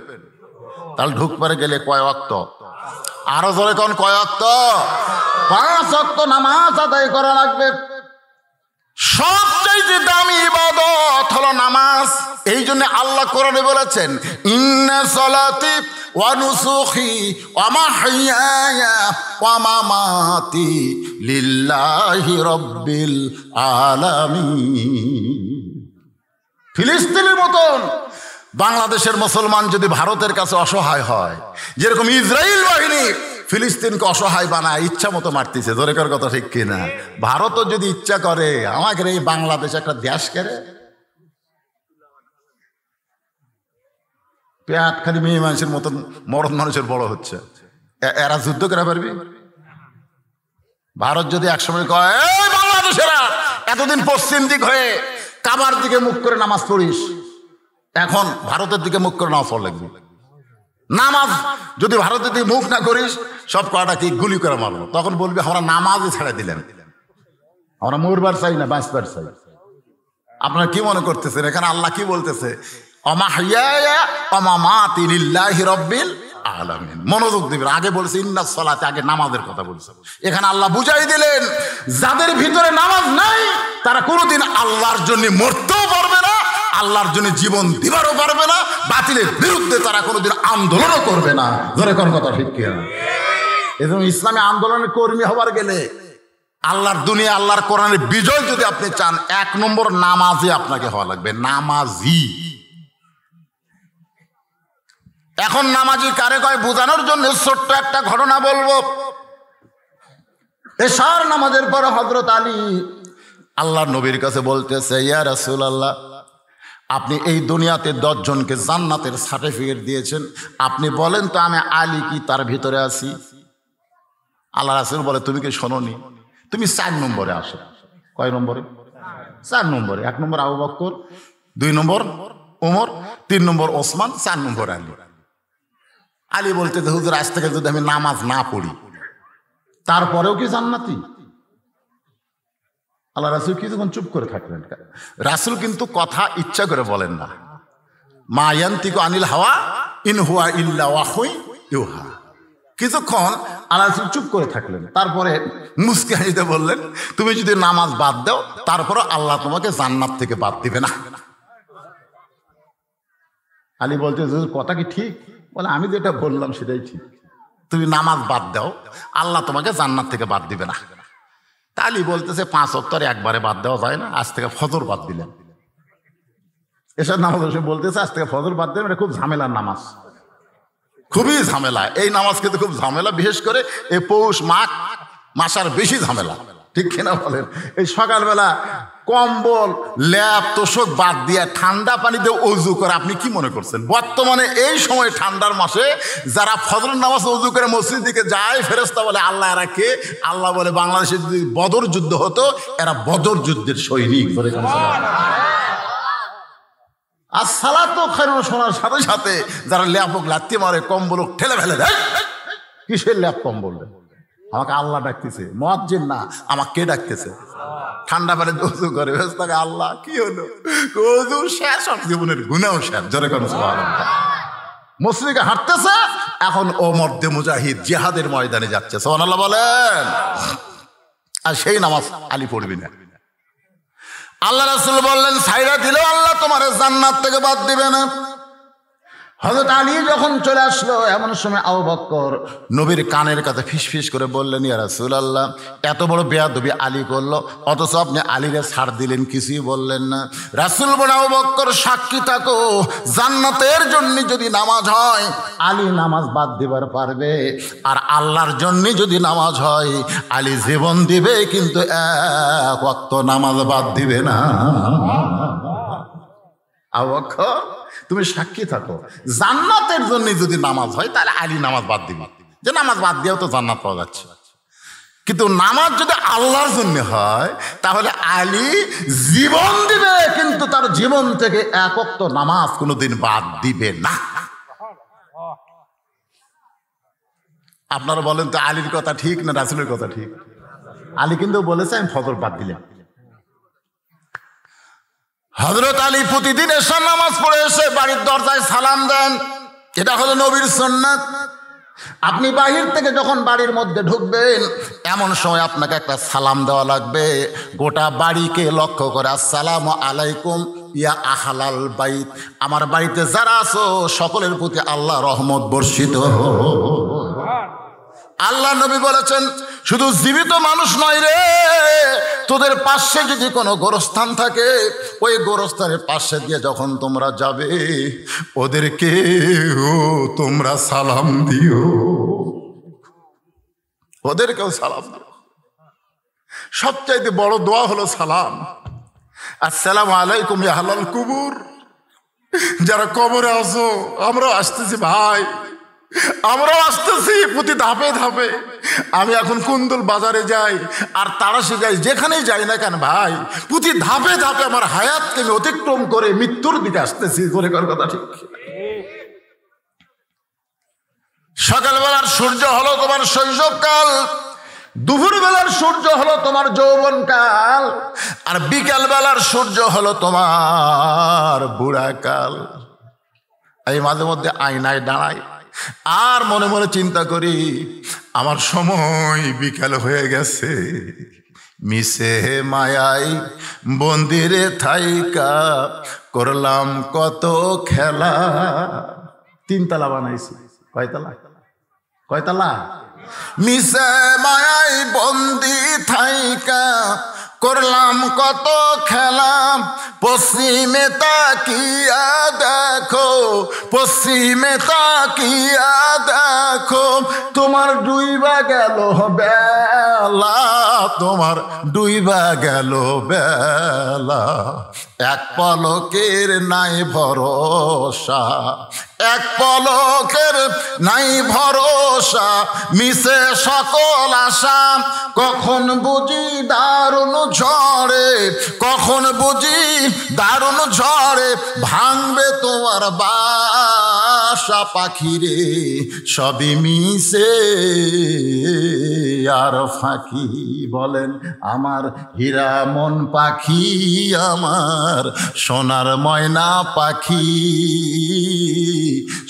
তাহলে ঢুকবারে গেলে কয় ওয়াক্ত? আরো জোরে কোন কয় ওয়াক্ত? 5 ওয়াক্ত নামাজ আদায় করা লাগবে। সবচেয়ে দামি ইবাদত হলো নামাজ। এই জন্য আল্লাহ কোরআনে বলেছেন ইন্না সালাতি ওয়া নুসুখি ওয়া মাহইয়ায়া ওয়া মামাতি লিল্লাহি রাব্বিল আলামিন। ফিলিস্তিনের মতন বাংলাদেশের মুসলমান যদি ভারতের কাছে অসহায় হয়, যেরকম ইসরায়েল বাহিনী ফিলিস্তিনকে অসহায় বানায়, ইচ্ছা মতো মারতেছে, জোরে কর কথা ঠিক কিনা? ভারতও যদি ইচ্ছা করে আমাকে এই বাংলাদেশ একটা দেশ করে, পেট খালি মেয়ে মানুষের মতন মরদ মানুষের বড় হচ্ছে, এরা যুদ্ধ করে পারবি? ভারত যদি একসময় কয় এই বাংলাদেশেরা এতদিন পশ্চিম দিক হয়ে কাবার দিকে মুখ করে নামাজ পড়িস, এখন ভারতের দিকে মুখ করে নামাজ পড়া লাগবে। নামাজ যদি ভারতের দিকে মুখ না করিস, সব কটা কি গুলি করে মারবো। তখন বলবি আমরা নামাজই ছেড়ে দিলেন, আমরা মরবার চাই না, বাঁচবার চাই। আপনারা কি মনে করতেছেন এখানে আল্লাহ কি বলতেছে? অমাহিয়া অমামাতি লিল্লাহি রাব্বিল আলামিন। মনোযোগ দিবেন, আগে বলছে ইন্নাস সালাতে, আগে নামাজের কথা বলছে। এখানে আল্লাহ বুঝাই দিলেন যাদের ভিতরে নামাজ নাই তারা কোনোদিন আল্লাহর জন্য মরতেও পারবে না, আল্লাহর জন্য জীবন দিবারও পারবে না, বাতিলের বিরুদ্ধে তারা কোনোদিন আন্দোলনও করবে না। ধরে কোন কথা ঠিক কি? এজন্য ইসলামী আন্দোলনের কর্মী হবার গেলে আল্লাহর দুনিয়া আল্লাহর কোরআনের বিজয় যদি আপনি চান, 1 নম্বর নামাজি আপনাকে হওয়া লাগবে, নামাজি। এখন নামাজি কারে কয় বোঝানোর জন্য ছোট্ট একটা ঘটনা বলবো। এশার নামাজের পর হযরত আলী আল্লাহর নবীর কাছে বলতেছে, ইয়া রাসূলুল্লাহ, আপনি এই দুনিয়াতে 10 জনকে জান্নাতের সার্টিফিকেট দিয়েছেন, আপনি বলেন তো আমি আলী কি তার ভিতরে আছি? আল্লাহ রাসূল বলে তুমি কি শোনোনি? তুমি 4 নম্বরে আসো। কয় নম্বরে? 4 নম্বরে। 1 নম্বর আবু বকর, 2 নম্বর ওমর, 3 নম্বর ওসমান, 4 নম্বর আলী। আলী বলতে যে হুজুর আজ থেকে যদি আমি নামাজ না পড়ি তারপরেও কি জান্নাতি? আল্লাহ রাসূল কিছুক্ষণ চুপ করে থাকলেন। রাসূল কিন্তু কথা ইচ্ছা করে বলেন না, মা ইয়ান্তিকু আনিল হাওয়া ইন হুয়া ইল্লা ওয়াহয়ুন ইউহা। কিছুক্ষণ আল্লাহ রাসূল চুপ করে থাকলেন, তারপরে মুস্কি হাসিতে বললেন, তুমি যদি নামাজ বাদ দাও তারপরে আল্লাহ তোমাকে জান্নাত থেকে বাদ দিবে না। আলী বলতে কথা কি ঠিক? বলে আমি যেটা বললাম সেটাই ঠিক, তুমি নামাজ বাদ দাও আল্লাহ তোমাকে জান্নাত থেকে বাদ দিবে না। আলী বলতেছে 5 ওয়াক্ত একবারে বাদ দেওয়া যায় না, আজ থেকে ফজর বাদ দিলেন। এসব নামাজ বলতেছে আজ থেকে ফজর বাদ দিলেন, এটা খুব ঝামেলার নামাজ, খুবই ঝামেলা। এই নামাজ কিন্তু খুব ঝামেলা, বিশেষ করে এই পৌষ মাঘ মাস আর বেশি ঝামেলা, ঠিক কিনা বলেন? এই সকালবেলা কম্বল ল্যাপ তোষক বাদ দিয়ে ঠান্ডা পানিতে অজু করে, আপনি কি মনে করছেন বর্তমানে এই সময় ঠান্ডার মাসে যারা ফজর নামাজ অজু করে মসজিদ দিকে যায়, ফেরেশতা বলে আল্লাহ এরা কে? আল্লাহ বলে বাংলাদেশে যদি বদর যুদ্ধ হতো এরা বদর যুদ্ধের সৈনিক। আর সালাতো খায়রুন শোনার সাথে সাথে যারা ল্যাপক লাত্তি মারে, কম্বল ঠেলে ফেলে দেয়, কিসের ল্যাপ কম্বল? আমাকে আল্লাহ ডাকতেছে, মুয়াজ্জিন না, আমাকে কে ডাকতেছে? ঠান্ডা পানি অজু করে ফেরেশতাকে, আল্লাহ কি হলো? অজু শেষ, আর জীবনের গুনাহ শেষ। জোরে করুন সুবহানাল্লাহ। মসজিদে হাঁটতেছে, এখন ও মর্দে মুজাহিদ জিহাদের ময়দানে যাচ্ছে। সুবহানাল্লাহ বলেন। আর সেই নামাজ আলী পড়বি না। আল্লাহ রাসূল বললেন ছাইরা দিলেও আল্লাহ তোমার জান্নাত থেকে বাদ দিবে না। হযরত আলী যখন চলে আসলো, এমন সময় আবু বকর নবীর কানের কাছে ফিসফিস করে বললেন, ইয়া রাসূলুল্লাহ, এত বড় বেয়াদবি আলী করলো, অথচ আপনি আলীরে ছাড় দিলেন, কিছুই বললেন না। রাসূল বলেন, আবু বকর সাক্ষী থাকো, জান্নাতের জন্য যদি নামাজ হয় আলী নামাজ বাদ দিবার পারবে, আর আল্লাহর জন্য যদি নামাজ হয় আলী জীবন দিবে, কিন্তু এক ওয়াক্ত নামাজ বাদ দিবে না। আবু বকর তুমি সাক্ষী থাকো, জান্নাতের জন্য যদি নামাজ হয় তাহলে আলী নামাজ বাদ দিবে, যে নামাজ বাদ দিয়েও তো জান্নাত পাওয়া যাচ্ছে। কিন্তু নামাজ যদি আল্লাহর জন্য হয় তাহলে আলী জীবন দিবে, কিন্তু তার জীবন থেকে এক ওয়াক্ত নামাজ কোনোদিন বাদ দিবে না। আপনারা বলেন তো আলীর কথা ঠিক না রাসূলের কথা ঠিক? আলী কিন্তু বলেছে আমি ফজর বাদ দিলাম। হযরত আলী প্রতিদিন এশার নামাজ পড়ে এসে বাড়ির দরজায় সালাম দেন, এটা হলো নবীর সুন্নাত। আপনি বাহির থেকে যখন বাড়ির মধ্যে ঢুকবেন এমন সময় আপনাকে একটা সালাম দেওয়া লাগবে, গোটা বাড়িকে লক্ষ্য করে, আসসালামু আলাইকুম ইয়া আহলাল বাইত, আমার বাড়িতে যারা আছো সকলের প্রতি আল্লাহ রহমত বর্ষিত। আল্লাহ নবী বলেছেন শুধু জীবিত মানুষ নয় রে, তোদের পাশে যদি কোনো গোরস্থান থাকে ওই গোরস্থানের পাশে দিয়ে যখন তোমরা যাবে ওদেরকে তোমরা সালাম দিও, ওদেরকেও সালাম দিও। সবচাইতে বড় দোয়া হলো সালাম, আসসালামু আলাইকুম ইয়া আহলাল কুবুর, যারা কবরে আছো আমরাও আসতেছি ভাই, আমরাও আসতেছি প্রতি ধাপে ধাপে। আমি এখন কুন্দুল বাজারে যাই আর তারাশি যাই, যেখানেই যাই না কেন ভাই, প্রতি ধাপে ধাপে আমার হায়াতকে আমি অতিক্রম করে মৃত্যুর দিকে আসতেছি। করে কর কথা ঠিক। সকালবেলার সূর্য হলো তোমার শৈশবকাল, দুপুর বেলার সূর্য হলো তোমার যৌবনকাল, আর বিকাল বেলার সূর্য হলো তোমার বুড়াকাল। এই মাঝে মধ্যে আয়নায় দাঁড়াই আর মনে মনে চিন্তা করি আমার সময় বিকাল হয়ে গেছে, মিশে মায়াই বন্দিরে থাইকা করলাম কত খেলা। তিনতলা বানাইছি, কয়তলা? কয়তলা? মিশে মায়াই বন্দি থাইকা করলাম কত খেলা, পশ্চিমে তাকিয়া দেখো, পশ্চিমে তাকিয়া দেখো, তোমার ডুইবা গেল বেলা, তোমার ডুইবা গেল বেলা, এক পলকের নাই ভরসা, এক পলকের নাই ভরসা, মিশে সকল আশা, কখন বুঝি দারুণ ঝড়ে, কখন বুঝি দারুণ ঝড়ে ভাঙবে তোমার বাসা, পাখিরে সবই মিশে আর ফাঁকি। বলেন আমার হীরা মন পাখি, আমার সোনার ময়না পাখি,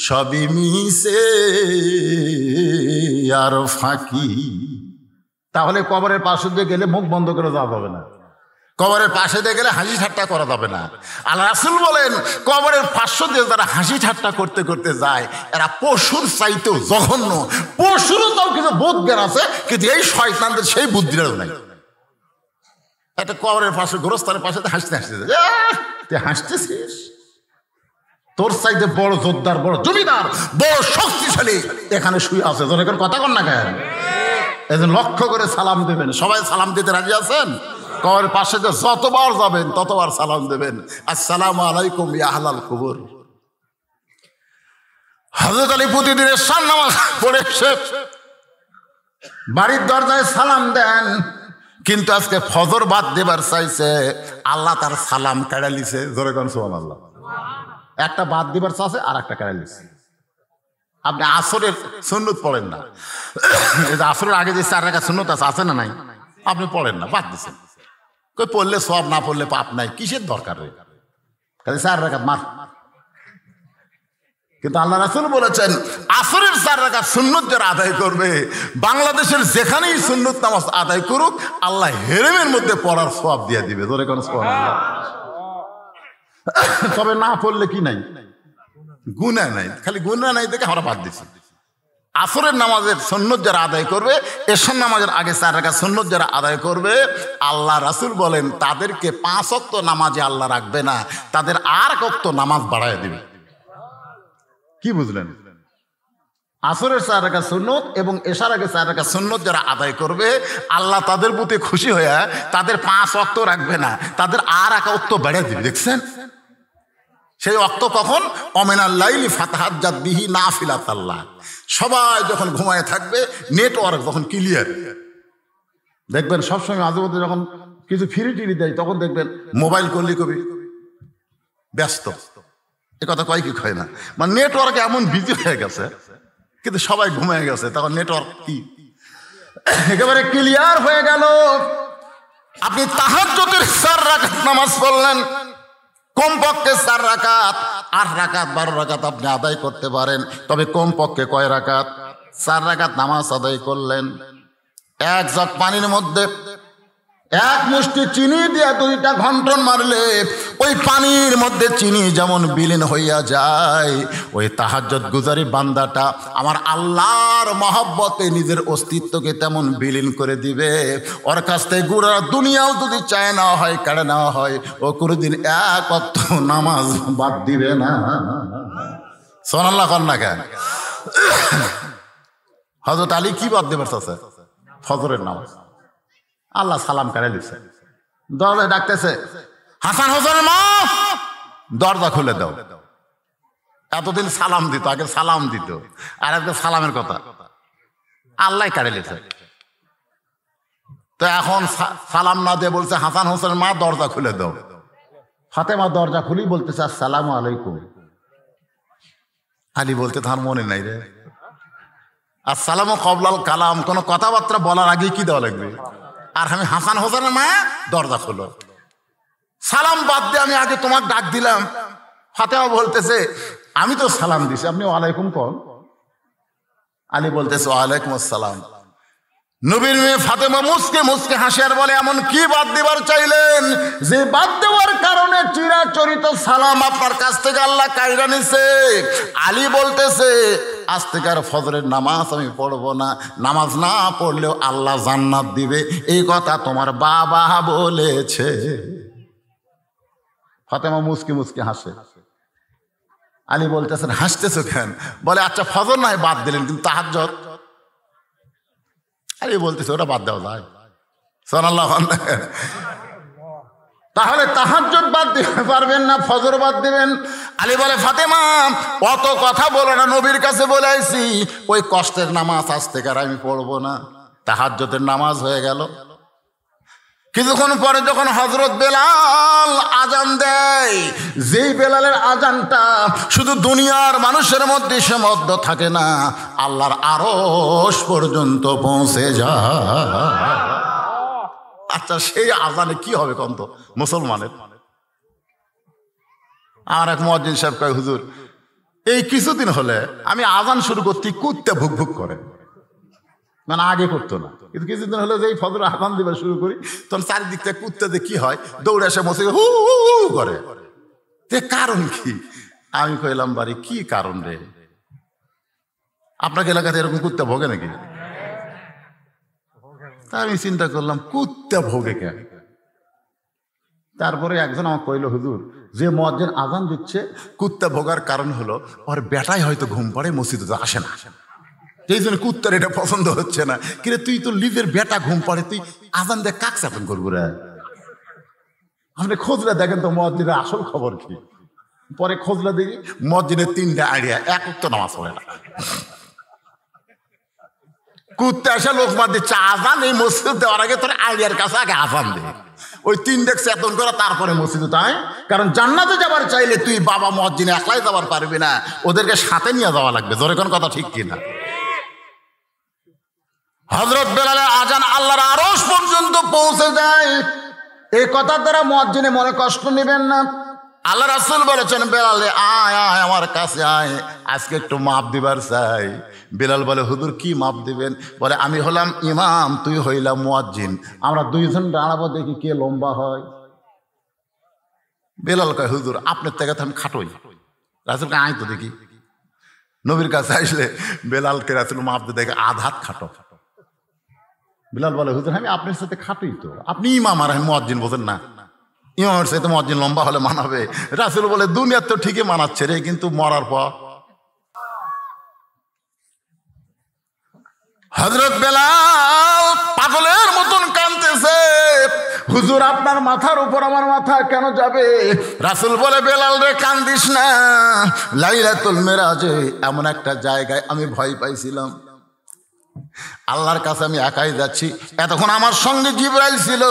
সবই মিশে আর ফাঁকি। তাহলে কবরের পাশে দিয়ে গেলে মুখ বন্ধ করে যাওয়া যাবে না, কবরের পাশে দিয়ে গেলে হাসি ঠাট্টা করা যাবে না। আল্লাহ রাসূল বলেন কবরের পাশে দিয়ে যারা হাসি ঠাট্টা করতে করতে যায় এরা পশুর চাইতেও জঘন্য। পশুরও তাও কিছু বোধ জ্ঞান আছে, কিন্তু এই শয়তানদের সেই বুদ্ধিটাও নাই। একটা কবরের পাশে গোরস্থানের পাশে হাসতে হাসতে তুই হাসতেছিস, তোর চাইতে বড় যোদ্ধার, বড় জমিদার, বড় শক্তিশালী এখানে শুয়ে আছে। কথা কন না কেন? এজন্য লক্ষ্য করে সালাম দেবেন। সবাই সালাম দিতে রাজি আছেন? কবরের পাশে যে যতবার যাবেন ততবার সালাম দেবেন, আসসালামু আলাইকুম ইয়া আহলাল কুবুর। হযরত আলী প্রতিদিনের শান নামাজ পড়ে বাড়ির দরজায় সালাম দেন, কিন্তু আজকে ফজর বাদ দেবার চাইছে, আল্লাহ তার সালাম কেড়ে লিছে। জোরে কোন সুবহানাল্লাহ। একটা বাদ দিবার চাইছে আর একটা কেড়ে লিছে। আপনি আসরের সুন্নত পড়েন না, আসরের আগে যে 4 রাকাত সুন্নত আছে না নাই, আপনি পড়েন না, বাদ দিচ্ছেন। কই পড়লে সব, না পড়লে পাপ নাই, কিসের দরকার রে, খালি 4 রাকাত মার। কিন্তু আল্লাহ রাসূল বলেছেন আসরের 4 রাকাত সুন্নত যারা আদায় করবে, বাংলাদেশের যেখানেই সুন্নত নামাজ আদায় করুক, আল্লাহ হেরেমের মধ্যে পড়ার সওয়াব দিয়ে দিবে। ধরে কোন সুবহানাল্লাহ। তবে না পড়লে কি নাই, গুনাহ নাই, খালি গুনাহ নাই দেখে আমরা বাদ দিচ্ছি। আসরের নামাজের সুন্নত যারা আদায় করবে, এশার নামাজের আগে 4 রাকাত সুন্নত যারা আদায় করবে, আল্লাহ রাসূল বলেন তাদেরকে 5 ওয়াক্ত নামাজে আল্লাহ রাখবে না, তাদের আর এক ওয়াক্ত নামাজ বাড়ায় দিবে। কি বুঝলেন? আসরের 4 রাকাত সুন্নত এবং এশার আগে 4 রাকাত সুন্নত যারা আদায় করবে, আল্লাহ তাদের প্রতি খুশি হয়ে তাদের 5 ওয়াক্ত রাখবে না, তাদের আর এক ওয়াক্ত বাড়ায় দিবে। দেখছেন সেই ওয়াক্ত কখন? অমিনাল লাইলি ফাতাহাজ্জাত বিহি নাফিলাতাল্লাহ। সবাই যখন ঘুমায় থাকবে, নেটওয়ার্ক যখন ক্লিয়ার, দেখবেন সবসময় মাঝে মধ্যে যখন কিছু ফ্রি টিভি দেয়, তখন দেখবেন মোবাইল করলে কবি ব্যস্ত। এ কথা কয় কি কয় না, মানে নেটওয়ার্ক এমন বিজি হয়ে গেছে, কিন্তু সবাই ঘুমিয়ে গেছে, তখন নেটওয়ার্ক কি একেবারে ক্লিয়ার হয়ে গেল। আপনি তাহাজ্জুদের 4 রাকাত নামাজ পড়লেন, কমপক্ষে 4 রাকাত, 8 রাকাত 12 রাকাত আপনি আদায় করতে পারেন, তবে কমপক্ষে কয় রাকাত? 4 রাকাত নামাজ আদায় করলেন। 1 জগ পানির মধ্যে 1 মুষ্টি চিনি দিয়ে 2টা ঘন্টন মারলে ওই পানির মধ্যে চিনি যেমন বিলীন হইয়া যায়, ওই তাহাজ্জুদ গুজারি বান্দাটা আমার আল্লাহর মহব্বতে নিজের অস্তিত্বকে তেমন বিলীন করে দিবে। ওর কাছ থেকে গোটা দুনিয়াও যদি চায় নেওয়া হয়, কেড়ে নেওয়া হয়, ও কোনোদিন 1 ওয়াক্ত নামাজ বাদ দিবে না। সুবহানাল্লাহ কর না কেন? হযরত আলী কি বাদ দেবার চাচ্ছে? ফজরের নামাজ। আল্লাহ সালাম কেড়ে দিচ্ছে, দরজায় ডাকতেছে, হাসান হোসেনের মা দরজা খুলে দাও। এতদিন সালাম দিত, আগে সালাম দিত, আর আজকে সালামের কথা আল্লাহ কেড়ে দিচ্ছে। তো এখন সালাম না দিয়ে বলছে হাসান হোসেনের মা দরজা খুলে দাও। ফাতেমা দরজা খুলি বলতেছে আসসালামু আলাইকুম। আলী বলতে তার মনে নাই রে, আসসালামু কবলাল কালাম, কোনো কথাবার্তা বলার আগে কি দেওয়া লাগবে? আর আমি হাসান হোসেনের মা দরজা খোলো, সালাম বাদ দিয়ে আমি আগে তোমার ডাক দিলাম। ফাতেমা বলতেছে আমি তো সালাম দিছি, আপনি ওয়ালাইকুম কোন? আলী বলতেছে ওয়ালাইকুম আসসালাম। নবীর মেয়ে ফাতেমা মুসকে মুসকে হাসি আর বলে এমন কি বাদ দেবার চাইলেন যে বাদ দেওয়ার কারণে চিরাচরিত সালাম আপনার কাছ থেকে আল্লাহ কাইরা নিছে? আলী বলতেছে আজ থেকে আর ফজরের নামাজ আমি পড়বো না, নামাজ না পড়লেও আল্লাহ জান্নাত দিবে, এই কথা তোমার বাবা বলেছে। ফাতেমা মুসকি মুসকি হাসে। আলী বলতেছেন হাসতেছো কেন? বলে আচ্ছা ফজর নাই বাদ দিলেন, কিন্তু তাহাজ্জুদ? আলী বলতেছে ওটা বাদ দেওয়া যায়। সুবহানাল্লাহ। তাহলে তাহাজ্জুদ বাদ দিতে পারবেন না, ফজর বাদ দিবেন? আলী বলে ফাতেমা অত কথা বলো না, নবীর কাছে বলে আইছি ওই কষ্টের নামাজ আজ থেকে আর আমি পড়বো না। তাহাজ্জুদের নামাজ হয়ে গেল। কিছুক্ষণ পরে যখন হযরত বেলাল আজান দেয়, যেই বেলালের আজানটা শুধু দুনিয়ার মানুষের মধ্যে সীমাবদ্ধ থাকে না, আল্লাহর আরশ পর্যন্ত পৌঁছে যায়। আচ্ছা সেই আজানে কি হবে কন্ত মুসলমানের? আমার এক মুয়াজ্জিন সাহেব কয় হুজুর এই কিছুদিন হলে আমি আজান শুরু করতে কুত্তে ভুক ভুক করে, মানে আগে করতো না, কিন্তু কিছুদিন হলে যে ফজর আজান দিবা শুরু করি তখন চারিদিক থেকে কুত্তাতে কি হয় দৌড়ে এসে মসে হু হু করে। কারণ কি? আমি কইলাম বাড়ি কি কারণ রে, আপনাকে এলাকাতে এরকম কুত্তা ভোগে নাকি? তা আমি চিন্তা করলাম কুত্তা ভোগে কেন? তারপরে একজন আমাকে কইল হুজুর যে মুয়াজ্জিন আজান দিচ্ছে কুত্তা ভোগার কারণ হলো ওর বেটাই হয়তো ঘুম পাড়ে মসজিদে আসে না, এই জন্য কুত্তার এটা পছন্দ হচ্ছে না। কিরে তুই তো নিজের বেটা ঘুম পাড়ে, তুই আজান দিয়ে কাক চাপন করবো রে? আপনি খোঁজলে দেখেন তো মুয়াজ্জিনের আসল খবর কি। পরে খোঁজলে দেখি মুয়াজ্জিনের 3টা আইডিয়া, এক ওয়াক্ত নামাজ পড়ে না। কুত্তে এসে লোক মার দিচ্ছে আজান, এই মসজিদ দেওয়ার আগে তোর আইডিয়ার কাছে আগে আজান দে, ওই 3 চেতন করা তারপরে মসজিদে তাই। কারণ জান্নাতে যাবার চাইলে তুই বাবা মুয়াজ্জিনে একলাই যাবার পারবি না, ওদেরকে সাথে নিয়ে যাওয়া লাগবে। জোরে কোন কথা ঠিক কিনা? হযরত বেলালের আজান আল্লাহর আরশ পর্যন্ত পৌঁছে যায়। এই কথার দ্বারা মুয়াজ্জিনে মনে কষ্ট নেবেন না। আল্লাহ রাসূল বলেছেন, বেলাল আয় আয় আমার কাছে আয়, আজকে একটু মাপ দিবার চাই। বেলাল বলে, হুজুর কি মাপ দিবেন? বলে, আমি হলাম ইমাম, তুই হইলাম মুয়াজ্জিন, আমরা 2 জন দাঁড়াবো, দেখি কে লম্বা হয়। বেলাল কয়, হুজুর আপনার থেকে তো আমি খাটোই। রাসূলকে আয় তো দেখি। নবীর কাছে আসলে বেলালকে রাসূল মাপ দিয়ে দেখে আধাত খাটো। বেলাল বলে, হুজুর আমি আপনার সাথে খাটোই তো, আপনি ইমাম আর আমি মুয়াজ্জিন, বোঝেন না? ইমামের সাথে মুয়াজ্জিন লম্বা হলে মানাবে? রাসূল বলে, দুনিয়ার তো ঠিকই মানাচ্ছে রে, কিন্তু মরার পর। হযরত বেলাল পাগলের মতন কাঁদতেছে, হুজুর আপনার মাথার উপর আমার মাথা কেন যাবে? রাসূল বলে, বেলাল রে কান্দিস না, লাইলাতুল মিরাজে এমন একটা জায়গায় আমি ভয় পাইছিলাম, আল্লাহর কাছে আমি একাই যাচ্ছি। এতক্ষণ আমার সঙ্গে জিবরাইল ছিল,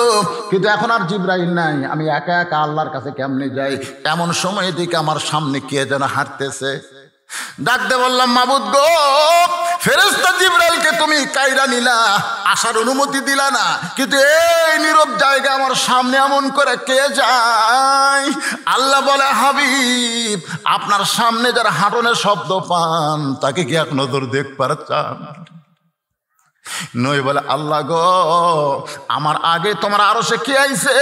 কিন্তু এখন আর জিবরাইল নাই, আমি একা একা আল্লাহর কাছে কেমনে যাই? এমন সময় দিকে আমার সামনে কে যেন হাঁটতেছে। ডাকতে বললাম, মাবুদ গো, ফেরেশতা জিবরাইলকে তুমি কাইরা নিলা, আসার অনুমতি দিলা না, কিন্তু এই নীরব জায়গা আমার সামনে এমন করে কে যায়? আল্লাহ বলে, হাবিব আপনার সামনে যারা হাঁটনের শব্দ পান তাকে কি এক নজর দেখবার চান? নই বলে, আল্লাহ গো, আমার আগে তোমার আরশে কে আইছে,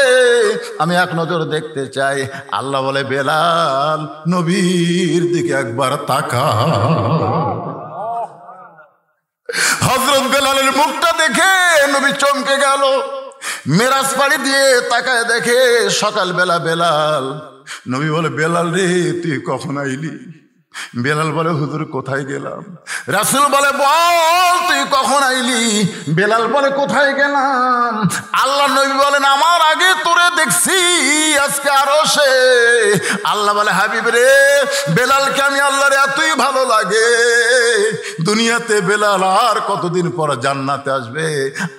আমি এক নজর দেখতে চাই। আল্লাহ বলে, বেলাল নবীর দিকে একবার তাকা। হযরত বেলালের মুখটা দেখে নবী চমকে গেল। মেরাজ পাড়ি দিয়ে তাকায় দেখে সকালবেলা বেলাল। নবী বলে, বেলাল রে তুই কখন আইলি? বেলাল বলে, হুজুর কোথায় গেলাম? রাসূল বলে, বল তুই কখন আইলি? বেলাল বলে, কোথায় গেলাম? আল্লাহ নবী বলেন, আমার আগে তোরে দেখছি আজকে আরশে। আল্লাহ বলে, হাবিব রে, বেলালকে আমি আল্লাহর এতই ভালো লাগে, দুনিয়াতে বেলাল আর কতদিন পর জান্নাতে আসবে,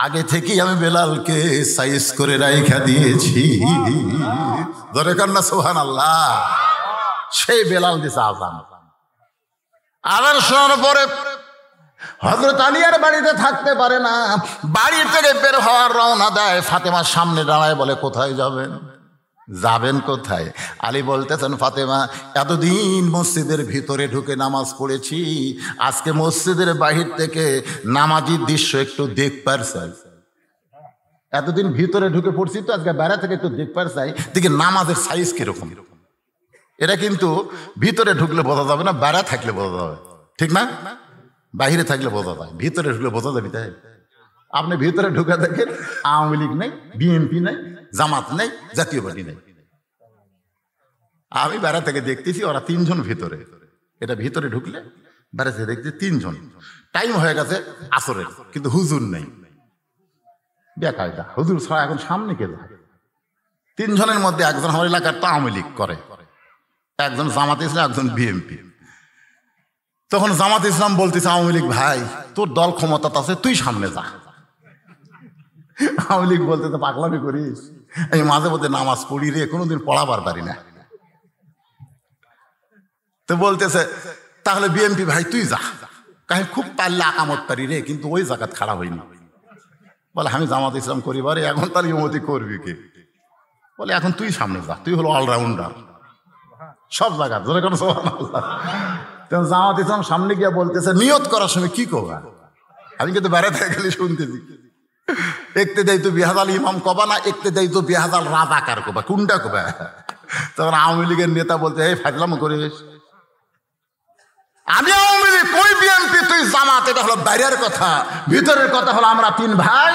আগে থেকেই আমি বেলালকে সাইজ করে রাইখা দিয়েছি। ধরে কান্না সুবহানাল্লাহ। সেই বেলাল দিছে আযান। আবার শোনার পরে হযরত আলী আর বাড়িতে থাকতে পারে না, বাড়ি থেকে বের হওয়ার রওনা দেয়। ফাতেমার সামনে দাঁড়ায় বলে, কোথায় যাবেন? যাবেন কোথায়? আলী বলতেছেন, ফাতেমা এতদিন মসজিদের ভিতরে ঢুকে নামাজ পড়েছি, আজকে মসজিদের বাহির থেকে নামাজির দৃশ্য একটু দেখবার চাই। এতদিন ভিতরে ঢুকে পড়ছি তো, আজকে বাইরে থেকে একটু দেখবার চাই, দেখি নামাজের সাইজ কিরকম। এটা কিন্তু ভিতরে ঢুকলে বোঝা যাবে না, বাইরে থাকলে বোঝা যাবে, ঠিক না? বাহিরে থাকলে বোঝা যায়, ভিতরে ঢুকলে বোঝা যাবে। তাই আপনি ভিতরে ঢুকে দেখেন, আওয়ামী লীগ নেই, বিএনপি নেই, জামাত নেই, জাতীয় পার্টি নেই। আমি বাইরে থেকে দেখতেছি ওরা 3 জন ভিতরে, এটা ভিতরে ঢুকলে বাইরে থেকে দেখছি 3 জন। টাইম হয়ে গেছে আসরের, কিন্তু হুজুর নেই। বেকায়দা, হুজুর ছাড়া এখন সামনে কে যায়? 3 জনের মধ্যে একজন আমার এলাকার তো আওয়ামী লীগ করে, একজন জামাত ইসলাম, একজন বিএনপি। তখন জামাত ইসলাম বলতেছে, আওয়ামী লীগ ভাই তোর দল ক্ষমতা আছে, তুই সামনে যা। আওয়ামী লীগ বলতে, তো পাগলামি করিস, আমি মাঝে মধ্যে নামাজ পড়ি রে, কোনোদিন পড়াবার পারি না। তো বলতেছে, তাহলে বিএনপি ভাই তুই যা, কাহে খুব পারলে আকামত পারি রে, কিন্তু ওই জায়গাত খাড়া হইনি। বলে, আমি জামাত ইসলাম করি বারে, এখন তার ইমতি করবি কে? বলে, এখন তুই সামনে যা, তুই হলো অলরাউন্ডার সব জায়গা। ধরে কোনো সুবহানাল্লাহ। জামাত ইসলাম সামনে গিয়ে বলতেছে, নিয়ত করার সময় কি করবা? আমি কিন্তু বেড়ে থেকে গেলে শুনতেছি, একতে দেয় তো বিহাজাল ইমাম কবা না, একতে দেয় তো বিহাজাল রাজাকার কবা, কোনটা কবা? তখন আওয়ামী লীগের নেতা বলতে, এই ফাজলাম করিস, আমি আওয়ামী লীগ, তুই বিএনপি, তুই জামাত, এটা হলো বাইরের কথা, ভিতরের কথা হলো আমরা 3 ভাই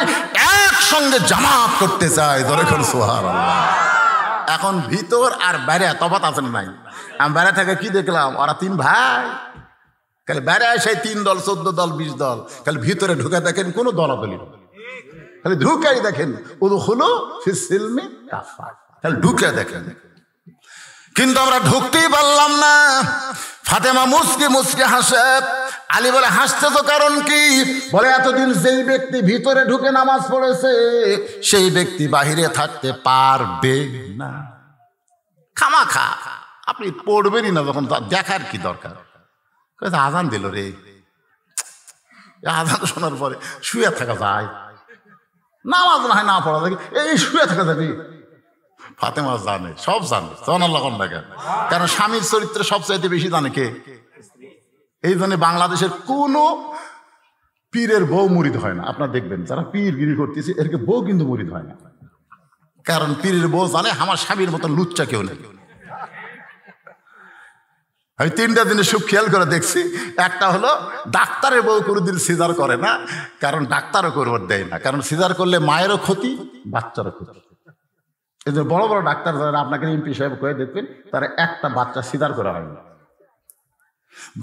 একসঙ্গে জামাত করতে চাই। ধরে কোন সুবহানাল্লাহ। এখন ভিতর আর বাইরে তফাৎ আছে না নাই? আমি বাইরে থেকে কি দেখলাম, ওরা 3 ভাই, খালি বাইরে সেই 3 দল, 14 দল, 20 দল, খালি ভিতরে ঢুকে দেখেন কোনো দলাদলি, খালি ঢুকাই দেখেন উদখুলু ফিস সিলমি কাফা। তাহলে ঢুকে দেখেন, কিন্তু আমরা ঢুকতেই পারলাম না। ফাতেমা মুসকি মুসকি হাসে। আলী বলে হাসতে তো কারণ কি? বলে এতদিন যেই ব্যক্তি ভিতরে ঢুকে নামাজ পড়েছে সেই ব্যক্তি বাহিরে থাকতে পারবে না। খামাখা আপনি পড়বেনই না যখন, দেখার কি দরকার? আজান দিল রে, আজান শোনার পরে শুয়ে থাকা যায়, নামাজ না হয় না পড়া যায়, এই শুয়ে থাকা যাবে। ফাতেমা জানে, সব জানে, জনাল্লাহন দেখে, কারণ স্বামীর চরিত্রে সবচাইতে বেশি জানে কে? এই জন্য বাংলাদেশের কোন পীরের বউ মুরিদ হয় না। আপনারা দেখবেন যারা পীরগিরি করতেছে এরকে বউ কিন্তু মুরিদ হয় না, কারণ পীরের বউ জানে আমার স্বামীর মতন লুচ্চা কেউ নেই। আমি 3টা জিনিস খুব খেয়াল করে দেখছি। একটা হলো ডাক্তারের বউ কোনোদিন সিজার করে না, কারণ ডাক্তারও করবার দেয় না, কারণ সিজার করলে মায়েরও ক্ষতি, বাচ্চারও ক্ষতি। এই যে বড় বড় ডাক্তার যারা আপনাকে এমপি সাহেব করে দেখবেন, তারা একটা বাচ্চা সিজার করা হয় না।